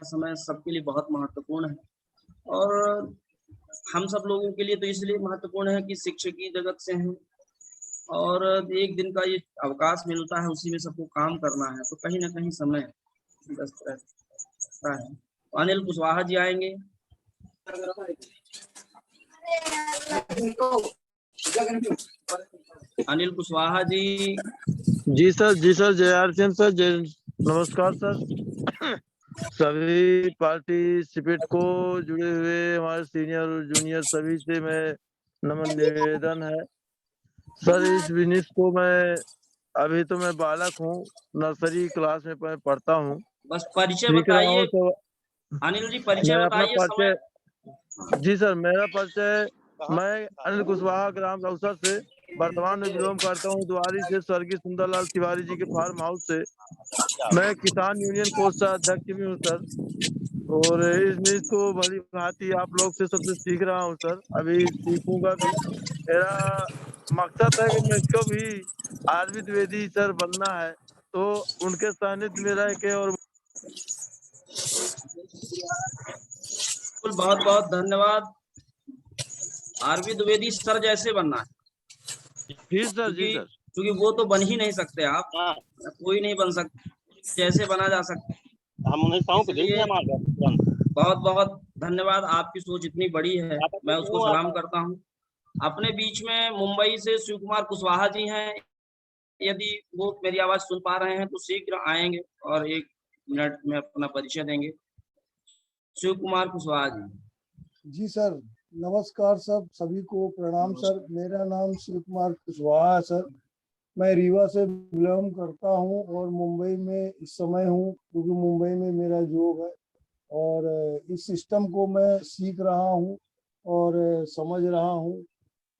समय सबके लिए बहुत महत्वपूर्ण है, और हम सब लोगों के लिए तो इसलिए महत्वपूर्ण है कि शिक्षकी जगत से हैं, और एक दिन का ये अवकाश मिलता है, उसी में सबको काम करना है, तो कहीं ना कहीं समय व्यस्त रहता है। अनिल कुशवाहा जी आएंगे। अनिल कुशवाहा जी। जी सर, जय आरसीएम सर, जय नमस्कार सर। सभी पार्टिसिपेट को जुड़े हुए हमारे सीनियर और जूनियर सभी से मैं नमन निवेदन है सर। इस बिजनेस को अभी तो मैं बालक हूँ, नर्सरी क्लास में पढ़ता हूँ। बस परिचय बताइए तो अनिल जी, परिचय बताइए। परिचय जी सर, मेरा परिचय, मैं अनिल कुशवाहा ग्राम रौसर से वर्तमान में बिलोंग करता हूँ, द्वारी से स्वर्गीय सुंदरलाल तिवारी जी के फार्म हाउस से। मैं किसान यूनियन कोषाध्यक्ष भी हूँ सर, और इस बिजनेस को भली भांति आप लोग से सबसे सीख रहा हूँ सर, अभी सीखूंगा भी। मेरा मकसद है कि मुझको भी आरवी द्विवेदी सर बनना है, तो उनके सानिध्य में रह के और बहुत बहुत धन्यवाद। आरवी द्विवेदी सर जैसे बनना है। जी सर, जी सर, क्योंकि वो तो बन ही नहीं सकते आप, कोई नहीं बन सकता, जैसे बना जा सकता। हम उन्हें पाऊं बहुत बहुत धन्यवाद, आपकी सोच इतनी बड़ी है, मैं उसको सलाम करता हूँ। अपने बीच में मुंबई से शिव कुमार कुशवाहा जी हैं, यदि वो मेरी आवाज सुन पा रहे हैं तो शीघ्र आएंगे और 1 मिनट में अपना परिचय देंगे। शिव कुमार कुशवाहा जी। जी सर, नमस्कार सब, सभी को प्रणाम सर। मेरा नाम शिव कुमार कुशवाहा है सर। मैं रीवा से बिलोंग करता हूं और मुंबई में इस समय हूं, क्योंकि मुंबई में मेरा जॉब है, और इस सिस्टम को मैं सीख रहा हूं और समझ रहा हूं।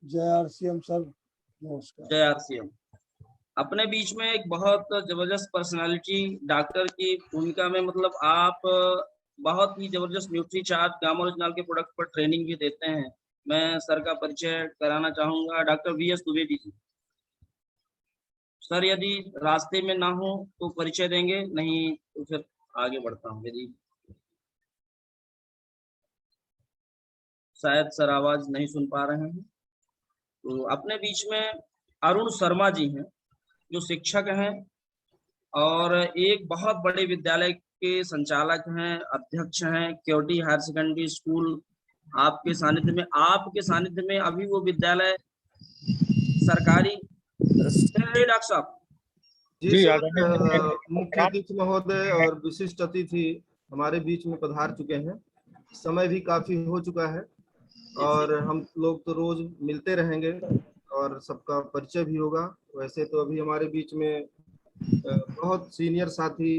जय आरसीएम सर, नमस्कार। जय आरसीएम। अपने बीच में एक बहुत जबरदस्त पर्सनालिटी डॉक्टर की भूमिका में, मतलब आप बहुत ही जबरदस्त न्यूट्री चार्ट गामा ओरिजिनल के प्रोडक्ट पर ट्रेनिंग भी देते हैं। मैं सर का परिचय कराना चाहूंगा, doctor VS Dwivedi ji. Sir यदि रास्ते में ना हो तो परिचय देंगे, नहीं तो फिर आगे बढ़ता हूँ। यदि शायद सर आवाज नहीं सुन पा रहे हैं, तो अपने बीच में अरुण शर्मा जी हैं, जो शिक्षक हैं और एक बहुत बड़े विद्यालय के संचालक हैं, अध्यक्ष हैं, केवटी हायर सेकेंडरी स्कूल। आपके सानिध्य में अभी वो विद्यालय सरकारी। डॉक्टर साहब जी सर, मुख्य अतिथि महोदय और विशिष्ट अतिथि हमारे बीच में पधार चुके हैं। समय भी काफी हो चुका है और हम लोग तो रोज मिलते रहेंगे और सबका परिचय भी होगा। वैसे तो अभी हमारे बीच में बहुत सीनियर साथी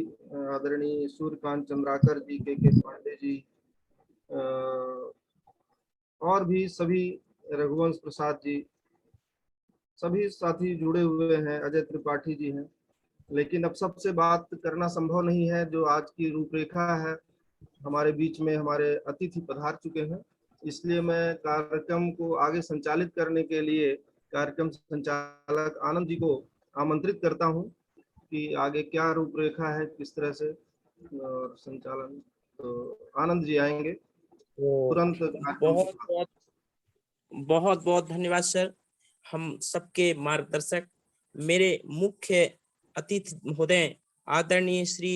आदरणीय सूर्यकांत चंद्राकर जी, के पांडे जी, और भी सभी, रघुवंश प्रसाद जी, सभी साथी जुड़े हुए हैं, अजय त्रिपाठी जी हैं। लेकिन अब सबसे बात करना संभव नहीं है। जो आज की रूपरेखा है, हमारे बीच में हमारे अतिथि पधार चुके हैं, इसलिए मैं कार्यक्रम को आगे संचालित करने के लिए कार्यक्रम संचालक आनंद जी को आमंत्रित करता हूं कि आगे क्या रूपरेखा है, किस तरह से और संचालन। तो आनंद जी आएंगे तुरंत। बहुत बहुत बहुत बहुत धन्यवाद सर। हम सबके मार्गदर्शक, मेरे मुख्य अतिथि महोदय आदरणीय श्री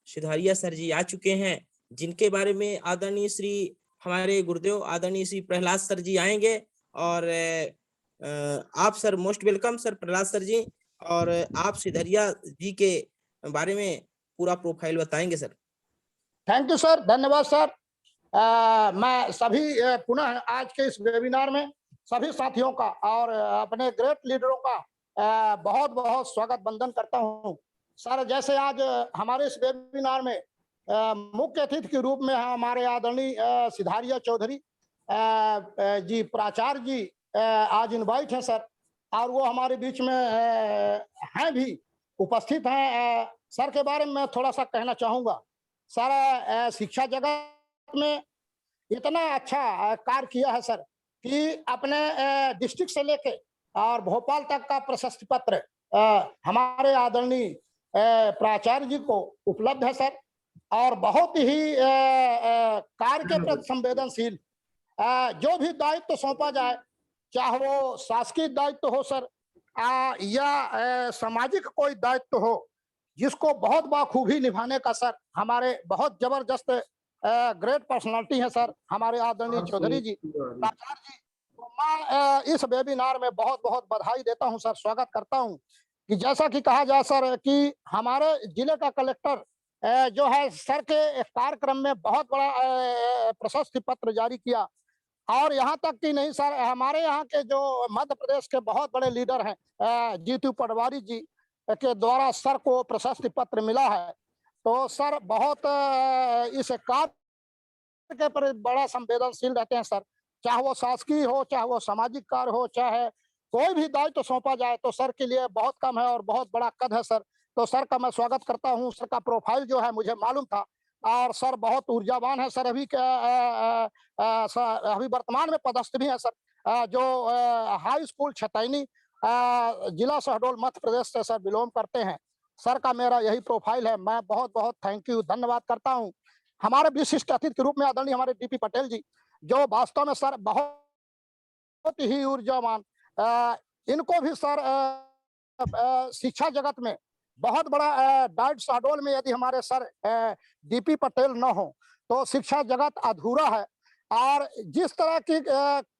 सिधारिया सर जी आ चुके हैं, जिनके बारे में आदरणीय श्री हमारे गुरुदेव आदरणीय श्री प्रहलाद सर जी आएंगे। और आप sir most welcome sir Prahlad sir ji, और आप सिधारिया जी के बारे में पूरा प्रोफाइल बताएंगे सर। थैंक यू सर, धन्यवाद सर। मैं सभी पुनः आज के इस वेबिनार में सभी साथियों का और अपने ग्रेट लीडरों का बहुत बहुत स्वागत वंदन करता हूं। सर, जैसे आज हमारे इस वेबिनार में मुख्य अतिथि के रूप में हमारे आदरणीय सिधारिया चौधरी जी प्राचार्य जी आज इनवाइट हैं सर, और वो हमारे बीच में हैं भी, उपस्थित हैं। सर के बारे में मैं थोड़ा सा कहना चाहूँगा। सर शिक्षा जगत में इतना अच्छा कार्य किया है सर कि अपने डिस्ट्रिक्ट से लेके और भोपाल तक का प्रशस्ति पत्र हमारे आदरणीय प्राचार्य जी को उपलब्ध है सर, और बहुत ही कार्य के प्रति संवेदनशील, जो भी दायित्व सौंपा जाए, चाहे वो शासकीय दायित्व हो सर या सामाजिक कोई दायित्व हो, जिसको बहुत बाखूबी निभाने का सर हमारे बहुत जबरदस्त ग्रेट पर्सनालिटी है सर हमारे आदरणीय चौधरी जी प्राचार्य जी। तो मैं इस वेबिनार में बहुत बहुत बधाई देता हूं सर, स्वागत करता हूं कि जैसा कि कहा जाए सर कि हमारे जिले का कलेक्टर जो है सर के कार्यक्रम में बहुत बड़ा प्रशस्ति पत्र जारी किया, और यहाँ तक कि नहीं सर, हमारे यहाँ के जो मध्य प्रदेश के बहुत बड़े लीडर हैं जीतू पटवारी जी के द्वारा सर को प्रशस्ति पत्र मिला है। तो सर बहुत इस कार्य के पर बड़ा संवेदनशील रहते हैं सर, चाहे वो शासकीय हो, चाहे वो सामाजिक कार्य हो, चाहे कोई भी दायित्व सौंपा जाए तो सर के लिए बहुत कम है और बहुत बड़ा कद है सर। तो सर का मैं स्वागत करता हूँ। सर का प्रोफाइल जो है मुझे मालूम था, और सर बहुत ऊर्जावान है सर। अभी अभी वर्तमान में पदस्थ भी है सर, जो हाई स्कूल छतैनी जिला शहडोल मध्य प्रदेश से सर बिलोंग करते हैं। सर का मेरा यही प्रोफाइल है। मैं बहुत बहुत थैंक यू, धन्यवाद करता हूँ। हमारे विशिष्ट अतिथि के रूप में आदरणीय हमारे डीपी पटेल जी, जो वास्तव में सर बहुत ही ऊर्जावान, इनको भी सर शिक्षा जगत में बहुत बड़ा डाइट शहडोल में यदि हमारे सर डीपी पटेल न हो तो शिक्षा जगत अधूरा है। और जिस तरह की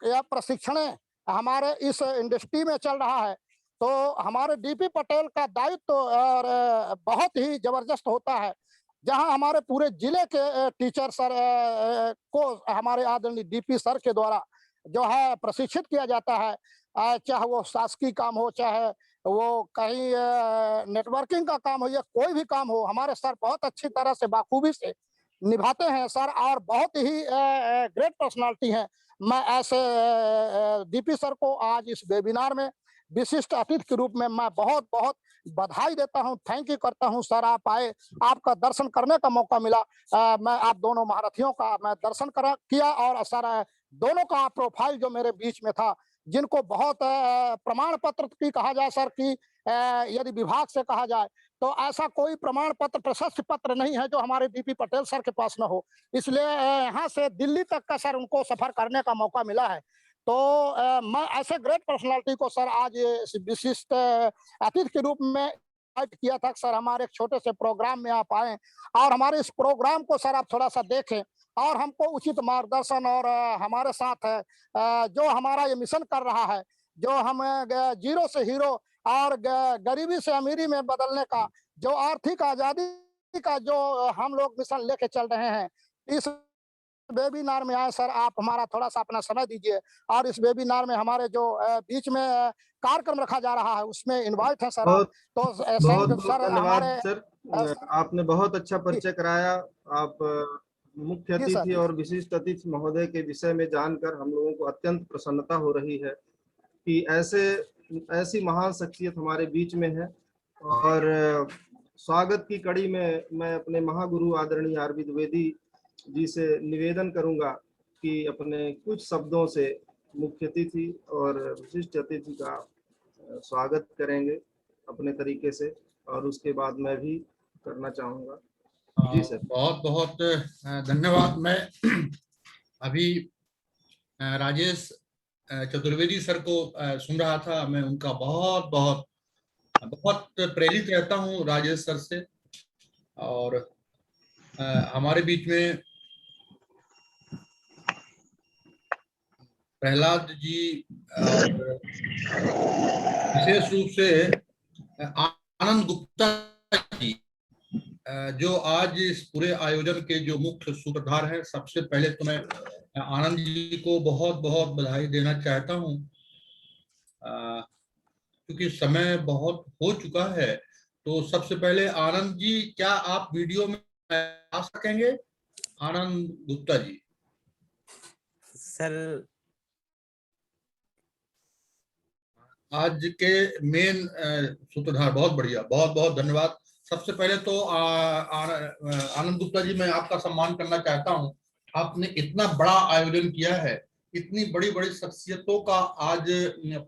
प्रशिक्षण हमारे इस इंडस्ट्री में चल रहा है, तो हमारे डीपी पटेल का दायित्व और बहुत ही जबरदस्त होता है, जहां हमारे पूरे जिले के टीचर सर को हमारे आदरणीय डीपी सर के द्वारा जो है प्रशिक्षित किया जाता है, चाहे वो शासकीय काम हो, चाहे वो कहीं नेटवर्किंग का काम हो, या कोई भी काम हो, हमारे सर बहुत अच्छी तरह से बाखूबी से निभाते हैं सर, और बहुत ही ग्रेट पर्सनालिटी हैं। मैं ऐसे डीपी सर को आज इस वेबिनार में विशिष्ट अतिथि के रूप में मैं बहुत बहुत बधाई देता हूं, थैंक यू करता हूं सर। आप आए, आपका दर्शन करने का मौका मिला। मैं आप दोनों महारथियों का मैं दर्शन किया, और सर दोनों का प्रोफाइल जो मेरे बीच में था, जिनको बहुत प्रमाण पत्र की कहा जाए सर की, यदि विभाग से कहा जाए तो ऐसा कोई प्रमाण पत्र, प्रशस्ति पत्र नहीं है जो हमारे डीपी पटेल सर के पास न हो। इसलिए यहाँ से दिल्ली तक का सर उनको सफर करने का मौका मिला है। तो मैं ऐसे ग्रेट पर्सनालिटी को सर आज विशिष्ट अतिथि के रूप में इनवाइट किया था सर, हमारे एक छोटे से प्रोग्राम में आप आए, और हमारे इस प्रोग्राम को सर आप थोड़ा सा देखें और हमको उचित मार्गदर्शन, और हमारे साथ जो हमारा ये मिशन कर रहा है, जो हम जीरो से हीरो और गरीबी से अमीरी में बदलने का, जो आर्थिक आजादी का जो हम लोग मिशन लेके चल रहे हैं, इस वेबिनार में आए सर, आप हमारा थोड़ा सा अपना समय दीजिए और इस वेबिनार में हमारे जो बीच में कार्यक्रम रखा जा रहा है उसमें इनवाइट है सर आप। बहुत तो बहुत थैंक यू बहुत सर धन्यवाद हमारे सर, आपने बहुत अच्छा परिचय कराया। आप मुख्य जी सर, अतिथि और विशिष्ट अतिथि महोदय के विषय में जानकर हम लोगों को अत्यंत प्रसन्नता हो रही है कि ऐसी महान शख्सियत हमारे बीच में है। और स्वागत की कड़ी में मैं अपने महागुरु आदरणीय आर.वी. द्विवेदी जी से निवेदन करूंगा कि अपने कुछ शब्दों से मुख्य अतिथि और विशिष्ट अतिथि का स्वागत करेंगे अपने तरीके से, और उसके बाद मैं भी करना चाहूंगा। जी सर। बहुत बहुत धन्यवाद। मैं अभी राजेश चतुर्वेदी सर को सुन रहा था। मैं उनका बहुत बहुत बहुत प्रेरित रहता हूं राजेश सर से। और हमारे बीच में प्रहलाद जी और विशेष रूप से आनंद गुप्ता जी जो आज इस पूरे आयोजन के जो मुख्य सूत्रधार हैं। सबसे पहले तो मैं आनंद जी को बहुत बहुत बधाई देना चाहता हूं, क्योंकि समय बहुत हो चुका है। तो सबसे पहले आनंद जी, क्या आप वीडियो में आ सकेंगे? आनंद गुप्ता जी सर आज के मेन सूत्रधार, बहुत बढ़िया, बहुत बहुत धन्यवाद। सबसे पहले तो आनंद गुप्ता जी, मैं आपका सम्मान करना चाहता हूं। आपने इतना बड़ा आयोजन किया है, इतनी बड़ी बड़ी शख्सियतों का आज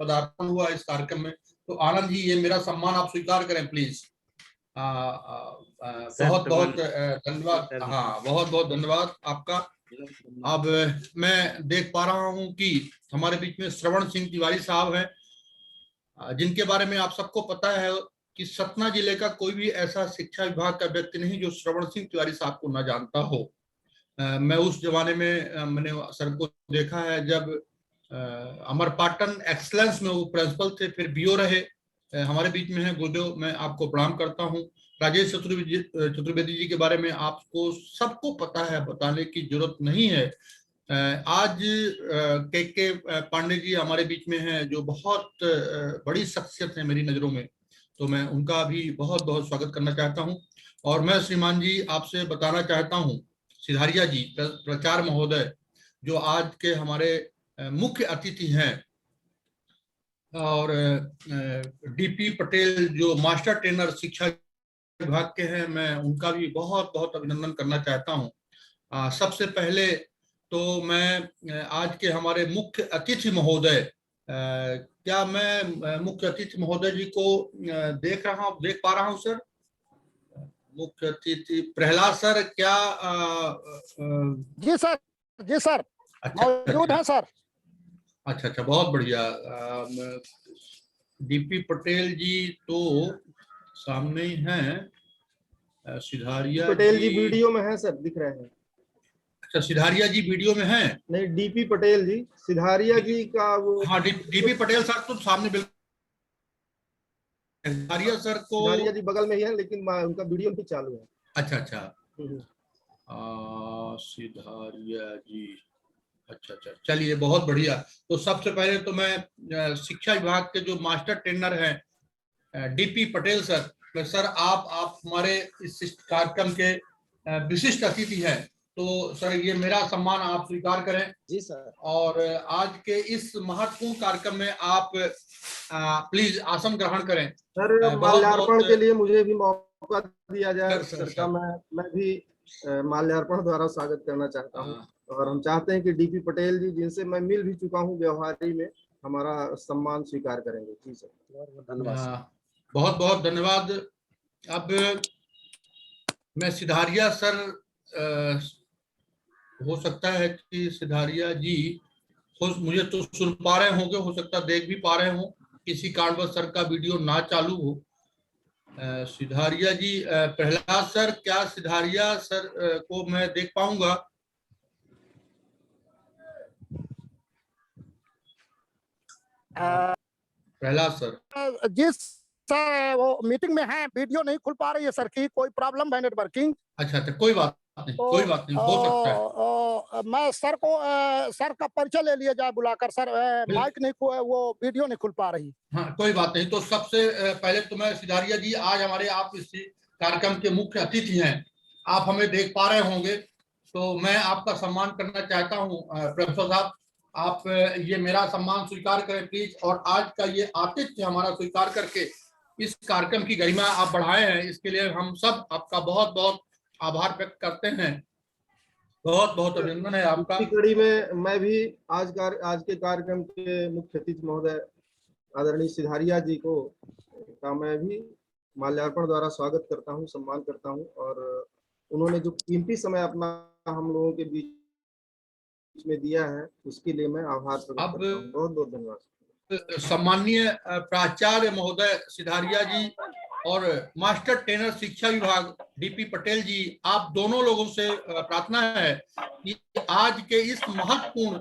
पदार्पण हुआ इस कार्यक्रम में। तो आनंद जी, ये मेरा सम्मान आप स्वीकार करें प्लीज। बहुत बहुत धन्यवाद। हाँ, बहुत बहुत धन्यवाद आपका। अब मैं देख पा रहा हूं कि हमारे बीच में श्रवण सिंह तिवारी साहब हैं, जिनके बारे में आप सबको पता है कि सतना जिले का कोई भी ऐसा शिक्षा विभाग का व्यक्ति नहीं जो श्रवण सिंह तिवारी साहब को ना जानता हो। मैं उस जमाने में मैंने सर को देखा है जब अमरपाटन एक्सलेंस में वो प्रिंसिपल थे, फिर बीओ रहे। हमारे बीच में है गुरुदेव, मैं आपको प्रणाम करता हूँ। राजेश चतुर्वेदी जी के बारे में आपको सबको पता है, बताने की जरूरत नहीं है। आज के पांडे जी हमारे बीच में हैं, जो बहुत बड़ी शख्सियत है मेरी नजरों में। तो मैं उनका भी बहुत बहुत स्वागत करना चाहता हूं। और मैं श्रीमान जी आपसे बताना चाहता हूं, सिधारिया जी प्रचार महोदय जो आज के हमारे मुख्य अतिथि हैं, और डीपी पटेल जो मास्टर ट्रेनर शिक्षा विभाग के हैं, मैं उनका भी बहुत बहुत अभिनंदन करना चाहता हूं। सबसे पहले तो मैं आज के हमारे मुख्य अतिथि महोदय, क्या मैं मुख्य अतिथि महोदय जी को देख पा रहा हूं सर? मुख्य अतिथि प्रहलाद सर, क्या जी सर, जी सर, अच्छा मौजूद हैं सर। अच्छा अच्छा, बहुत बढ़िया। डीपी पटेल जी तो सामने ही हैं। सिधारिया पटेल जी वीडियो में है सर, दिख रहे हैं। अच्छा, सिधारिया जी वीडियो में हैं? नहीं, डीपी पटेल जी, सिधारिया जी का वो। हाँ, डीपी पटेल सर तो सामने बिल्कुल। सिधारिया सर को, सिधारिया जी बगल में ही है, लेकिन उनका वीडियो भी चालू है। अच्छा अच्छा, सिधारिया जी, अच्छा अच्छा, चलिए बहुत बढ़िया। तो सबसे पहले तो मैं शिक्षा विभाग के जो मास्टर ट्रेनर हैं डीपी पटेल सर, सर आप हमारे इस कार्यक्रम के विशिष्ट अतिथि हैं। तो सर ये मेरा सम्मान आप स्वीकार करें। जी सर। और आज के इस महत्वपूर्ण कार्यक्रम में आप प्लीज आसन ग्रहण करें। सर माल्यार्पण के लिए मुझे भी मौका दिया जाए सर का, मैं भी माल्यार्पण द्वारा स्वागत करना चाहता हूं। और हम चाहते हैं कि डीपी पटेल जी, जिनसे मैं मिल भी चुका हूं व्यवहारी में, हमारा सम्मान स्वीकार करेंगे। जी सर, धन्यवाद। बहुत बहुत धन्यवाद। अब मैं सिधारिया सर, हो सकता है कि सिधारिया जी मुझे तो सुन पा रहे होंगे, हो सकता है देख भी पा रहे हो, किसी कारणवश सर का वीडियो ना चालू हो। सिधारिया जी, प्रहलाद सर, क्या सिधारिया सर को मैं देख पाऊंगा? प्रहलाद सर जिस सर वो मीटिंग में हैं, वीडियो नहीं खुल पा रही है सर की, कोई प्रॉब्लम है नेटवर्किंग? अच्छा अच्छा, कोई बात नहीं, तो कोई बात नहीं, हो सकता है। मैं सर को सर का परिचय ले लिया जाए बुलाकर। सर माइक नहीं वो वीडियो नहीं खुल पा रही। हाँ, कोई बात नहीं। तो सबसे पहले तो मैं सिधारिया जी, आज हमारे आप इस कार्यक्रम के मुख्य अतिथि हैं, आप हमें देख पा रहे होंगे, तो मैं आपका सम्मान करना चाहता हूँ। प्रोफेसर साहब, आप ये मेरा सम्मान स्वीकार करें प्लीज, और आज का ये आतिथ्य हमारा स्वीकार करके इस कार्यक्रम की गरिमा आप बढ़ाए हैं, इसके लिए हम सब आपका बहुत बहुत आभार व्यक्त करते हैं। बहुत बहुत अभिनंदन है आपका। इसी कड़ी में मैं भी आज के कार्यक्रम के मुख्य अतिथि महोदय आदरणीय सिधारिया जी को का मैं भी माल्यार्पण द्वारा स्वागत करता हूं, सम्मान करता हूं, और उन्होंने जो कीमती समय अपना हम लोगों के बीच में दिया है उसके लिए मैं आभार प्रकट करता हूं। बहुत बहुत धन्यवाद। सम्माननीय प्राचार्य महोदय सिधारिया जी और मास्टर ट्रेनर शिक्षा विभाग डीपी पटेल जी, आप दोनों लोगों से प्रार्थना है कि आज के इस महत्वपूर्ण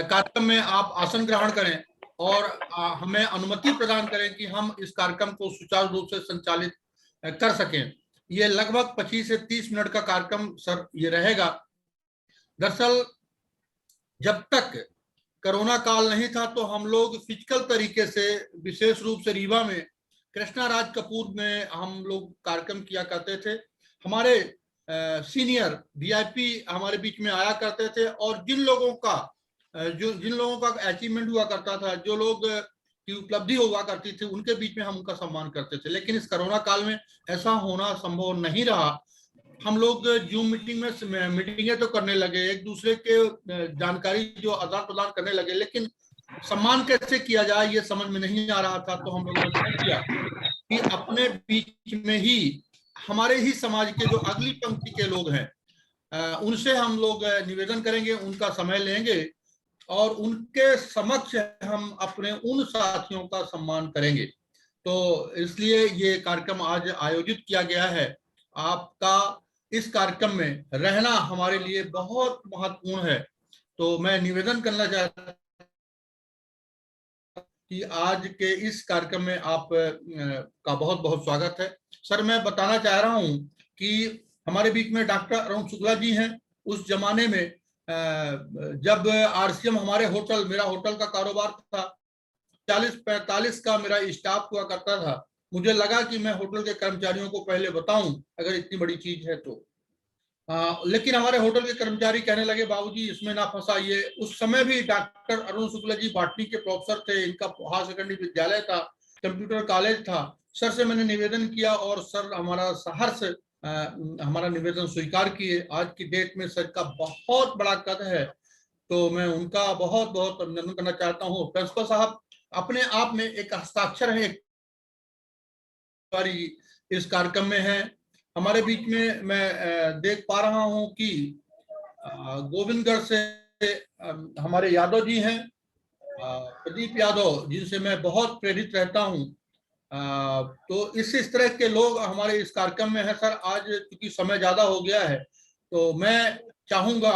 कार्यक्रम में आप आसन ग्रहण करें और हमें अनुमति प्रदान करें कि हम इस कार्यक्रम को सुचारू रूप से संचालित कर सकें। ये लगभग 25 से 30 मिनट का कार्यक्रम सर ये रहेगा। दरअसल जब तक कोरोना काल नहीं था तो हम लोग फिजिकल तरीके से, विशेष रूप से रीवा में कृष्णा राज कपूर में हम लोग कार्यक्रम किया करते थे। हमारे सीनियर वीआईपी हमारे बीच में आया करते थे, और जिन लोगों का अचीवमेंट हुआ करता था, जो लोग की उपलब्धि हुआ करती थी, उनके बीच में हम उनका सम्मान करते थे। लेकिन इस कोरोना काल में ऐसा होना संभव नहीं रहा। हम लोग जूम मीटिंग में मीटिंगें तो करने लगे, एक दूसरे के जानकारी जो आदान प्रदान करने लगे, लेकिन सम्मान कैसे किया जाए ये समझ में नहीं आ रहा था। तो हम लोगों ने तय किया कि अपने बीच में ही हमारे ही समाज के जो अगली पंक्ति के लोग हैं उनसे हम लोग निवेदन करेंगे, उनका समय लेंगे और उनके समक्ष हम अपने उन साथियों का सम्मान करेंगे। तो इसलिए ये कार्यक्रम आज आयोजित किया गया है। आपका इस कार्यक्रम में रहना हमारे लिए बहुत महत्वपूर्ण है। तो मैं निवेदन करना चाहता कि आज के इस कार्यक्रम में आप का बहुत बहुत स्वागत है। सर, मैं बताना चाह रहा हूं कि हमारे बीच में डॉक्टर अरुण शुक्ला जी हैं। उस जमाने में जब आरसीएम हमारे होटल, मेरा होटल का कारोबार था, 40-45 का मेरा स्टाफ हुआ करता था। मुझे लगा कि मैं होटल के कर्मचारियों को पहले बताऊं अगर इतनी बड़ी चीज है तो। लेकिन हमारे होटल के कर्मचारी कहने लगे, बाबूजी इसमें ना फंसाइए। उस समय भी डॉक्टर अरुण शुक्ला जी बॉटनी के प्रोफेसर थे, इनका हायर सेकेंडरी विद्यालय था, कंप्यूटर कॉलेज था। सर से मैंने निवेदन किया और सर हमारा सहर्ष हमारा निवेदन स्वीकार किए। आज की डेट में सर का बहुत बड़ा कद है, तो मैं उनका बहुत बहुत अभिनंदन करना चाहता हूँ। प्रिंसिपल साहब अपने आप में एक हस्ताक्षर है, इस कार्यक्रम में है। हमारे बीच में मैं देख पा रहा हूं कि गोविंदगढ़ से हमारे यादव जी हैं, प्रदीप यादव, जिनसे मैं बहुत प्रेरित रहता हूं। तो इस तरह के लोग हमारे इस कार्यक्रम में है। सर आज क्योंकि समय ज्यादा हो गया है तो मैं चाहूंगा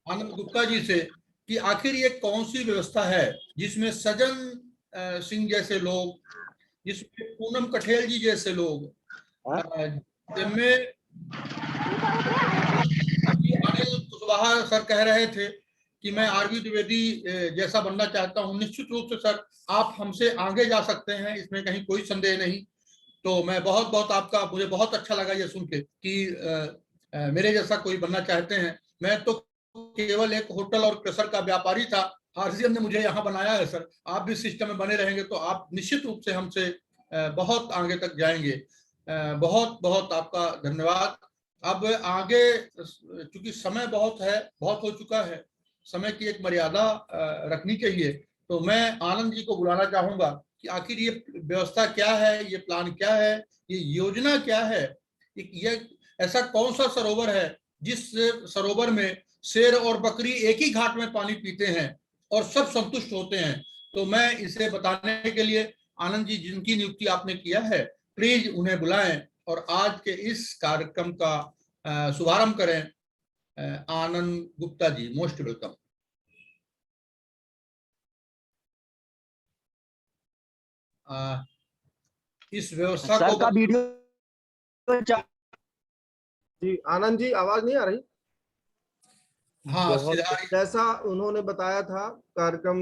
आनंद गुप्ता जी से कि आखिर ये कौन सी व्यवस्था है जिसमें सज्जन सिंह जैसे लोग, जिसमें पूनम कठेल जी जैसे लोग, जिनमें अनिल कुशवाहा सर कह रहे थे कि मैं आरवी द्विवेदी जैसा बनना चाहता हूं। निश्चित रूप से सर आप हमसे आगे जा सकते हैं, इसमें कहीं कोई संदेह नहीं। तो मैं बहुत बहुत आपका, मुझे बहुत अच्छा लगा ये सुन के कि मेरे जैसा कोई बनना चाहते हैं। मैं तो केवल एक होटल और क्रेशर का व्यापारी था, आरसीएम ने मुझे यहाँ बनाया है। सर आप भी सिस्टम में बने रहेंगे तो आप निश्चित रूप से हमसे बहुत आगे तक जाएंगे। बहुत बहुत आपका धन्यवाद। अब आगे चूंकि समय बहुत है, बहुत हो चुका है, समय की एक मर्यादा रखनी चाहिए। तो मैं आनंद जी को बुलाना चाहूंगा कि आखिर ये व्यवस्था क्या है, ये प्लान क्या है, ये योजना क्या है, ये ऐसा कौन सा सरोवर है जिस सरोवर में शेर और बकरी एक ही घाट में पानी पीते हैं और सब संतुष्ट होते हैं। तो मैं इसे बताने के लिए आनंद जी, जिनकी नियुक्ति आपने किया है, प्लीज उन्हें बुलाएं और आज के इस कार्यक्रम का शुभारंभ करें। आनंद गुप्ता जी, मोस्ट वेलकम। इस व्यवस्था को जी आनंद जी, आवाज नहीं आ रही? हाँ, सिधारिया जैसा उन्होंने बताया था कार्यक्रम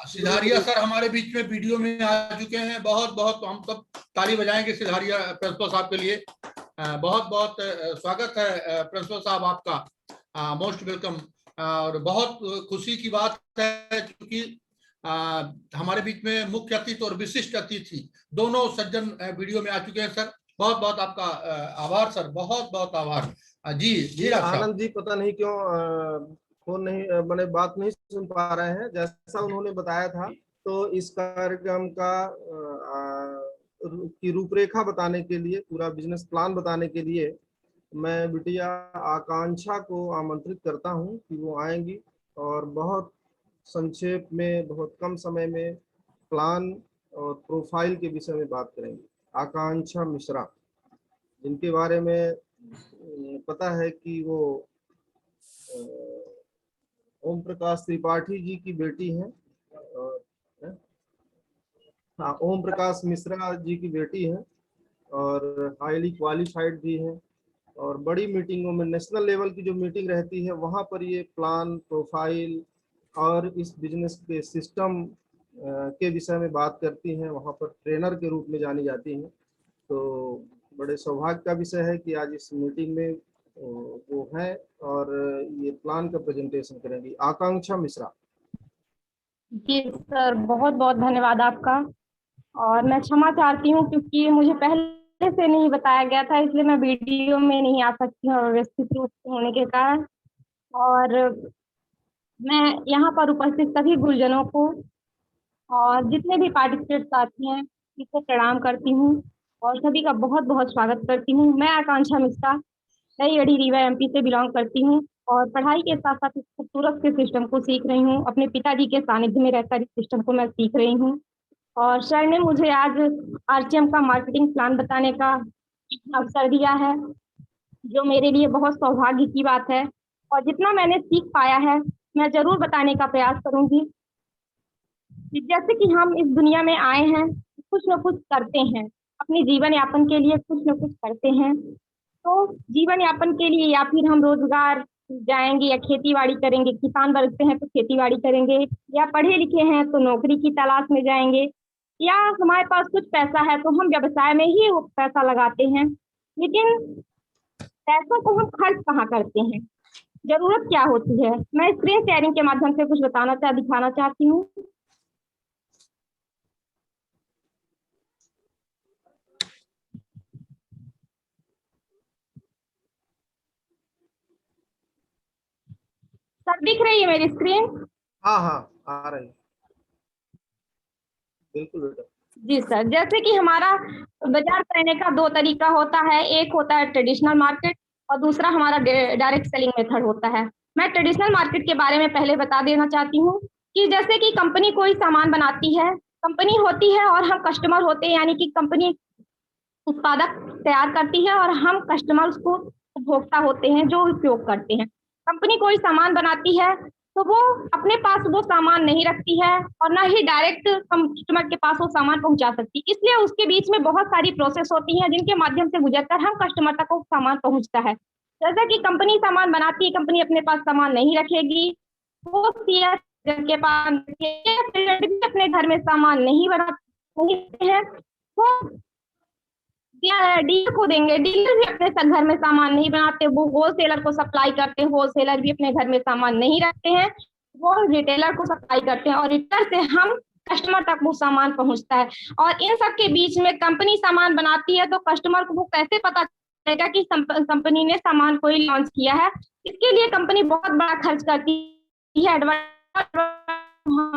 सिधारिया सर हमारे बीच में वीडियो में आ चुके हैं। बहुत बहुत हम सब ताली बजाएंगे सिधारिया प्रिंसिपल साहब के लिए। बहुत बहुत स्वागत है प्रिंसिपल साहब आपका, मोस्ट वेलकम। और बहुत खुशी की बात है क्योंकि हमारे बीच में मुख्य अतिथि और विशिष्ट अतिथि दोनों सज्जन वीडियो में आ चुके हैं। सर बहुत बहुत आपका आभार सर, बहुत बहुत आभार। जी आनंद जी, पता नहीं क्यों फोन नहीं मैंने बात नहीं सुन पा रहे हैं। जैसा उन्होंने बताया था तो इस कार्यक्रम का की रूपरेखा बताने के लिए, पूरा बिजनेस प्लान बताने के लिए मैं बिटिया आकांक्षा को आमंत्रित करता हूं कि वो आएंगी और बहुत संक्षेप में, बहुत कम समय में प्लान और प्रोफाइल के विषय में बात करेंगे। आकांक्षा मिश्रा, जिनके बारे में पता है कि वो ओम प्रकाश त्रिपाठी जी की बेटी हैं। हाँ, ओम प्रकाश मिश्रा जी की बेटी हैं और हाईली क्वालिफाइड भी हैं। और बड़ी मीटिंगों में, नेशनल लेवल की जो मीटिंग रहती है वहाँ पर ये प्लान, प्रोफाइल और इस बिजनेस के सिस्टम के विषय में बात करती हैं। वहाँ पर ट्रेनर के रूप में जानी जाती हैं। तो बड़े सौभाग्य का विषय है कि आज इस मीटिंग में वो हैं और ये प्लान का प्रेजेंटेशन करेंगी। आकांक्षा मिश्रा। जी सर, बहुत बहुत धन्यवाद आपका। और मैं क्षमा चाहती हूँ क्योंकि मुझे पहले से नहीं बताया गया था, इसलिए मैं वीडियो में नहीं आ सकती हूँ व्यवस्थित रूप से होने के कारण। और मैं यहाँ पर उपस्थित सभी गुरुजनों को और जितने भी पार्टिसिपेट साथी हैं सबको प्रणाम करती हूँ और सभी का बहुत बहुत स्वागत करती हूँ। मैं आकांक्षा मिश्रा नई गढ़ी रीवा एमपी से बिलोंग करती हूँ और पढ़ाई के साथ साथ इस खूबसूरत के सिस्टम को सीख रही हूँ। अपने पिताजी के सानिध्य में रहकर इस सिस्टम को मैं सीख रही हूँ और सर ने मुझे आज आरसीएम का मार्केटिंग प्लान बताने का अवसर दिया है, जो मेरे लिए बहुत सौभाग्य की बात है। और जितना मैंने सीख पाया है मैं जरूर बताने का प्रयास करूंगी। जैसे कि हम इस दुनिया में आए हैं, कुछ न कुछ करते हैं, अपने जीवन यापन के लिए कुछ न कुछ करते हैं। तो जीवन यापन के लिए या फिर हम रोजगार जाएंगे या खेती बाड़ी करेंगे, किसान वर्ग से हैं तो खेती बाड़ी करेंगे, या पढ़े लिखे हैं तो नौकरी की तलाश में जाएंगे, या हमारे पास कुछ पैसा है तो हम व्यवसाय में ही वो पैसा लगाते हैं। लेकिन पैसों को हम खर्च कहाँ करते हैं, जरूरत क्या होती है, मैं स्क्रीन शेयरिंग के माध्यम से कुछ दिखाना चाहती हूँ। सर दिख रही है मेरी स्क्रीन? हाँ आ रही, बिल्कुल बेटा। जी सर, जैसे कि हमारा बाजार करने का दो तरीका होता है, एक होता है ट्रेडिशनल मार्केट और दूसरा हमारा डायरेक्ट सेलिंग मेथड होता है। मैं ट्रेडिशनल मार्केट के बारे में पहले बता देना चाहती हूँ कि जैसे कि कंपनी कोई सामान बनाती है, कंपनी होती है और हम कस्टमर होते हैं, यानी कि कंपनी उत्पादक तैयार करती है और हम कस्टमर उसको उपभोक्ता होते हैं जो उपयोग करते हैं। कंपनी कोई सामान बनाती है तो वो अपने पास वो सामान नहीं रखती है और ना ही डायरेक्ट कस्टमर के पास वो सामान पहुंचा सकती, इसलिए उसके बीच में बहुत सारी प्रोसेस होती हैं जिनके माध्यम से गुजरकर हम कस्टमर तक वो सामान पहुंचता है। जैसा कि कंपनी सामान बनाती है, कंपनी अपने पास सामान नहीं रखेगी, वो के पास भी अपने घर में सामान नहीं बनाते हैं, वो डीलर को देंगे, डीलर भी अपने घर में सामान नहीं बनाते, वो होलसेलर को सप्लाई करते हैं, होलसेलर भी अपने घर में सामान नहीं रखते हैं, वो रिटेलर को सप्लाई करते हैं और रिटेलर से हम कस्टमर तक वो सामान पहुंचता है। और इन सब के बीच में कंपनी सामान बनाती है तो कस्टमर को वो कैसे पता चलेगा कि कंपनी ने सामान कोई लॉन्च किया है। इसके लिए कंपनी बहुत बड़ा खर्च करती है,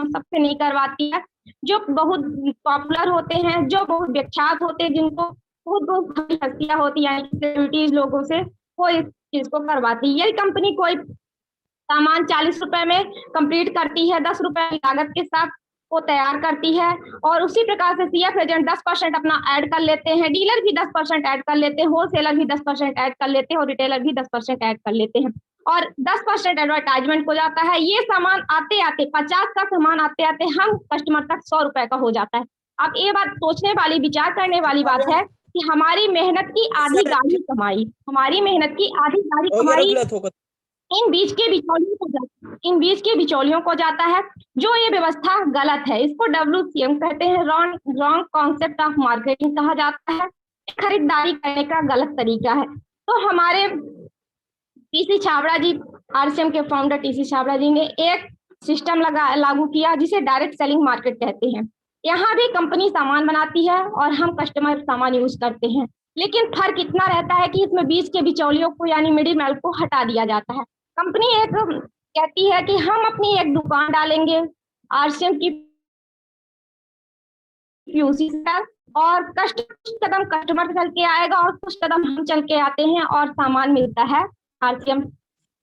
सबसे नहीं करवाती है। जो बहुत पॉपुलर होते हैं, जो बहुत विख्यात होते हैं, जिनको बहुत हस्तियां होती है सेलिब्रिटीज लोगों से, वो इस चीज को करवाती है। यदि कंपनी कोई सामान 40 रुपए में कंप्लीट करती है, 10 रुपए लागत के साथ वो तैयार करती है और उसी प्रकार से सीएफ एजेंट 10% अपना ऐड कर लेते हैं, डीलर भी 10% ऐड कर लेते हैं, होलसेलर भी 10% ऐड कर लेते हैं और रिटेलर भी 10% ऐड कर लेते हैं और 10% एडवर्टाइजमेंट को जाता है। ये सामान आते आते 50 का सामान आते आते हम कस्टमर तक 100 रुपए का हो जाता है। अब ये बात सोचने वाली, विचार करने वाली बात है कि हमारी मेहनत की आधी गाढ़ी कमाई, हमारी मेहनत की आधी गाढ़ी कमाई इन बीच के बिचौलियों को जाता है, जो ये व्यवस्था गलत है। इसको WCM कहते हैं, रॉन्ग कॉन्सेप्ट ऑफ मार्केटिंग कहा जाता है। खरीदारी करने का गलत तरीका है। तो हमारे टीसी छाबड़ा जी, RCM के फाउंडर टीसी छाबड़ा जी ने एक सिस्टम लागू किया जिसे डायरेक्ट सेलिंग मार्केट कहते हैं। यहाँ भी कंपनी सामान बनाती है और हम कस्टमर सामान यूज करते हैं, लेकिन फर्क इतना रहता है कि इसमें बीच के बिचौलियों को यानी मिडिल मैन को हटा दिया जाता है। कंपनी एक कहती है कि हम अपनी एक दुकान डालेंगे RCM की PUC से, और कुछ कदम कस्टमर चल के आएगा और कुछ कदम हम चल के आते हैं और सामान मिलता है RCM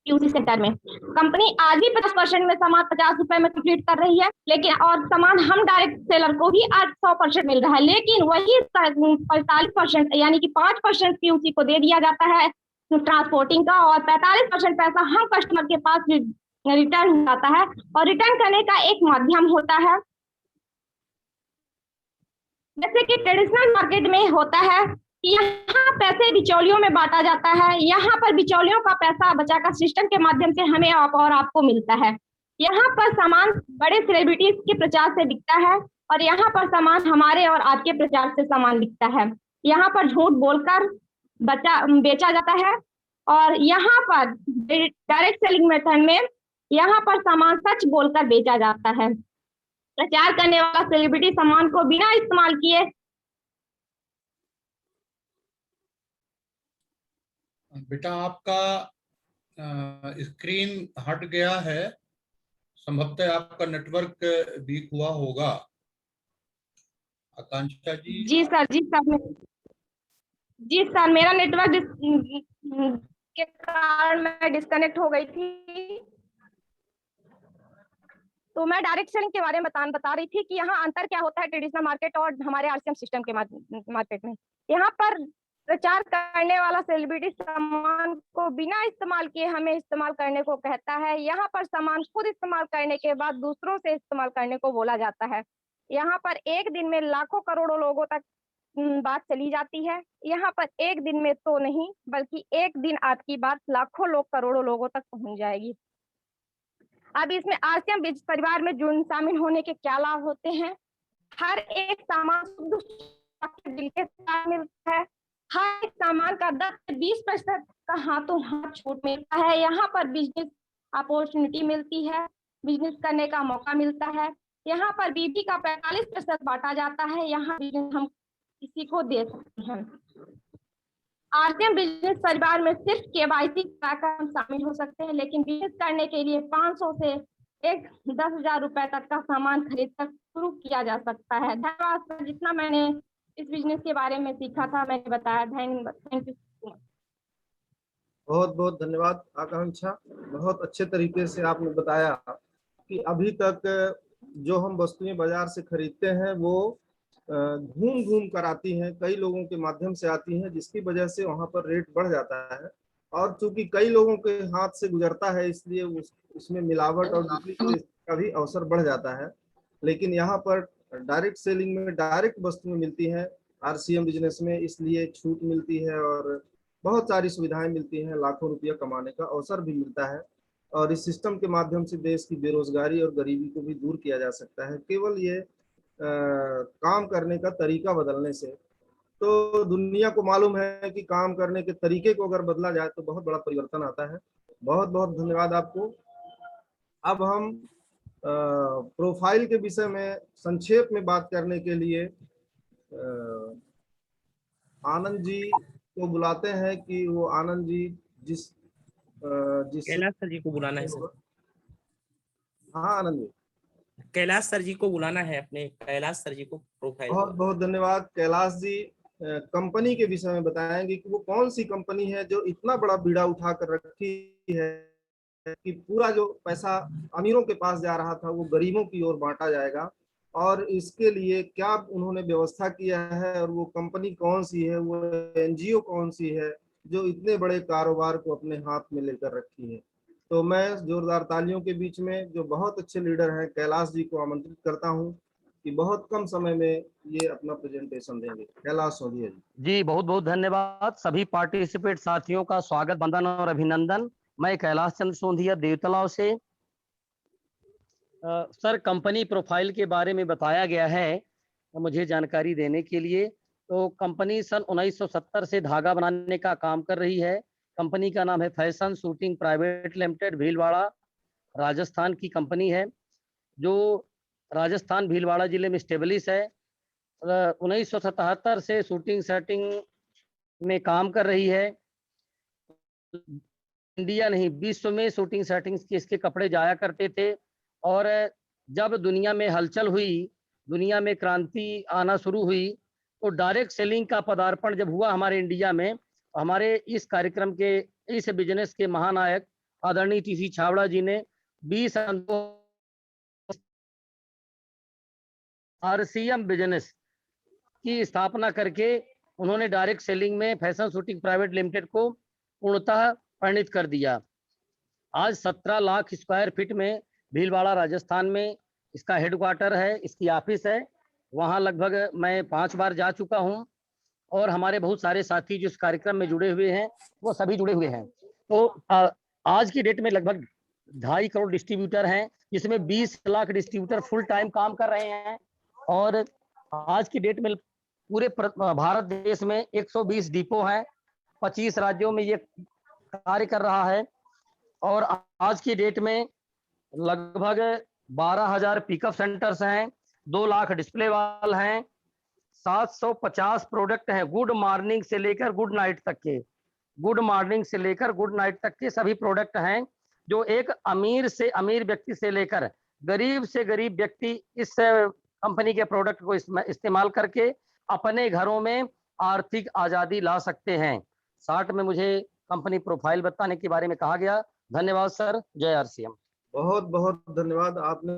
PUC सेंटर में। कंपनी आज भी 50% में सामान 50 रुपए में कंप्लीट कर रही है, लेकिन और सामान हम डायरेक्ट सेलर को भी आज 100% मिल रहा है, लेकिन वही 45% यानी कि 5% PUC को दे दिया जाता है ट्रांसपोर्टिंग का, और 45% पैसा हम कस्टमर के पास रिटर्न हो जाता है। और रिटर्न करने का एक माध्यम होता है, जैसे कि ट्रेडिशनल मार्केट में होता है कि यहाँ पैसे बिचौलियों में बांटा जाता है। यहाँ पर बिचौलियों का पैसा बचाकर सिस्टम के माध्यम से हमें और आपको मिलता है। यहाँ पर सामान बड़े सेलिब्रिटीज के प्रचार से बिकता है, और यहाँ पर सामान हमारे और आपके प्रचार से सामान बिकता है। यहाँ पर झूठ बोलकर बेचा जाता है, और यहाँ पर डायरेक्ट सेलिंग मेथड में यहाँ पर सामान सच बोलकर बेचा जाता है। प्रचार करने वाला सेलिब्रिटी सामान को बिना इस्तेमाल किए बेटा आपका स्क्रीन हट गया है, संभवतः आपका नेटवर्क वीक हुआ होगा। आकांक्षा जी। जी सर मेरा नेटवर्क के कारण मैं डिस्कनेक्ट हो गई थी। तो मैं डायरेक्ट सेलिंग के बारे में बता रही थी कि यहाँ अंतर क्या होता है ट्रेडिशनल मार्केट और हमारे RCM सिस्टम के मार्केट में। यहाँ पर प्रचार करने वाला सेलिब्रिटी सामान को बिना इस्तेमाल किए हमें इस्तेमाल करने को कहता है। यहाँ पर सामान खुद इस्तेमाल करने के बाद दूसरों से इस्तेमाल करने को बोला जाता है। यहाँ पर एक दिन में लाखों करोड़ों लोगों तक बात चली जाती है। यहाँ पर एक दिन में तो नहीं, बल्कि एक दिन आपकी बात लाखों लोग करोड़ों लोगों तक पहुंच जाएगी। अब इसमें RCM बिजनेस परिवार में जुड़ शामिल होने के क्या लाभ होते हैं? हर एक सामान बिल के साथ मिलता है। हर एक सामान का 10 से 20% का हाथों हाथ छूट मिलता है। यहाँ पर बिजनेस अपॉर्चुनिटी मिलती है, बिजनेस करने का मौका मिलता है। यहाँ पर बीबी का 45% बांटा जाता है। यहाँ बिजनेस हम किसी को दे सकते हैं। RCM बिजनेस परिवार में सिर्फ KYC कराकर हम शामिल हो सकते हैं, लेकिन बिजनेस करने के लिए 500 से 10,000 रुपए तक का सामान खरीद कर शुरू किया जा सकता है। धन्यवाद सर, जितना मैंने इस बिजनेस के बारे में सीखा था मैंने बताया। Thank you. बहुत बहुत धन्यवाद आकांक्षा, बहुत अच्छे तरीके से आपने बताया कि अभी तक जो हम वस्तुएं बाजार से खरीदते हैं वो घूम घूम कर आती हैं, कई लोगों के माध्यम से आती हैं, जिसकी वजह से वहां पर रेट बढ़ जाता है। और चूंकि कई लोगों के हाथ से गुजरता है, इसलिए उसमें मिलावट और डुप्लीकेट का भी अवसर बढ़ जाता है। लेकिन यहाँ पर डायरेक्ट सेलिंग में डायरेक्ट वस्तुएं मिलती हैं RCM बिजनेस में, इसलिए छूट मिलती है और बहुत सारी सुविधाएं मिलती हैं, लाखों रुपया कमाने का अवसर भी मिलता है। और इस सिस्टम के माध्यम से देश की बेरोजगारी और गरीबी को भी दूर किया जा सकता है, केवल ये काम करने का तरीका बदलने से। तो दुनिया को मालूम है कि काम करने के तरीके को अगर बदला जाए तो बहुत बड़ा परिवर्तन आता है। बहुत बहुत धन्यवाद आपको। अब हम प्रोफाइल के विषय में संक्षेप में बात करने के लिए आनंद जी को बुलाते हैं कि वो आनंद जी जिस कैलाश सर जी को बुलाना है सर। हाँ आनंद जी, कैलाश सर जी को बुलाना है, अपने कैलाश सर जी को प्रोफाइल। बहुत बहुत धन्यवाद। कैलाश जी कंपनी के विषय में बताएंगे कि वो कौन सी कंपनी है जो इतना बड़ा बीड़ा उठा कर रखी है कि पूरा जो पैसा अमीरों के पास जा रहा था वो गरीबों की ओर बांटा जाएगा, और इसके लिए क्या उन्होंने व्यवस्था किया है, और वो कंपनी कौन सी है, वो NGO कौन सी है जो इतने बड़े कारोबार को अपने हाथ में लेकर रखी है। तो मैं जोरदार तालियों के बीच में जो बहुत अच्छे लीडर हैं कैलाश जी को आमंत्रित करता हूं कि बहुत कम समय में ये अपना प्रेजेंटेशन देंगे। कैलाश सोंधिया जी। जी बहुत बहुत धन्यवाद। सभी पार्टिसिपेट साथियों का स्वागत, वंदन और अभिनंदन। मैं कैलाश चंद्र सोंधिया देवतलाव से। सर, कंपनी प्रोफाइल के बारे में बताया गया है मुझे जानकारी देने के लिए। तो कंपनी सन 1970 से धागा बनाने का काम कर रही है। कंपनी का नाम है fashion shooting private limited, Bhilwara Rajasthan की कंपनी है, जो राजस्थान भीलवाड़ा जिले में स्टेब्लिश है। 1977 से शूटिंग सेटिंग में काम कर रही है। इंडिया नहीं, विश्व में शूटिंग सेटिंग्स के इसके कपड़े जाया करते थे। और जब दुनिया में हलचल हुई, दुनिया में क्रांति आना शुरू हुई, तो डायरेक्ट सेलिंग का पदार्पण जब हुआ हमारे इंडिया में, हमारे इस कार्यक्रम के, इस बिजनेस के महानायक आदरणीय टीसी छाबड़ा जी ने 20 आरसीएम बिजनेस की स्थापना करके उन्होंने डायरेक्ट सेलिंग में फैशन शूटिंग प्राइवेट लिमिटेड को पूर्णतः परिणित कर दिया। आज 17 लाख स्क्वायर फीट में भीलवाड़ा राजस्थान में इसका हेडक्वार्टर है, इसकी ऑफिस है। वहाँ लगभग मैं 5 बार जा चुका हूँ और हमारे बहुत सारे साथी जो इस कार्यक्रम में जुड़े हुए हैं वो सभी जुड़े हुए हैं। तो आज की डेट में लगभग 2.5 करोड़ डिस्ट्रीब्यूटर हैं, जिसमें 20 लाख डिस्ट्रीब्यूटर फुल टाइम काम कर रहे हैं। और आज की डेट में पूरे भारत देश में 120 डिपो हैं, 25 राज्यों में ये कार्य कर रहा है। और आज की डेट में लगभग 12,000 पिकअप सेंटर्स हैं, 2 लाख डिस्प्ले वाल हैं, 750 प्रोडक्ट हैं। गुड मॉर्निंग से लेकर गुड नाइट तक के, गुड मॉर्निंग से लेकर गुड नाइट तक के सभी प्रोडक्ट हैं, जो एक अमीर से अमीर व्यक्ति से लेकर गरीब से गरीब व्यक्ति इस कंपनी के प्रोडक्ट को इस्तेमाल करके अपने घरों में आर्थिक आजादी ला सकते हैं। 60 में मुझे कंपनी प्रोफाइल बताने के बारे में कहा गया। धन्यवाद सर। जय आरसीएम। बहुत बहुत धन्यवाद। आपने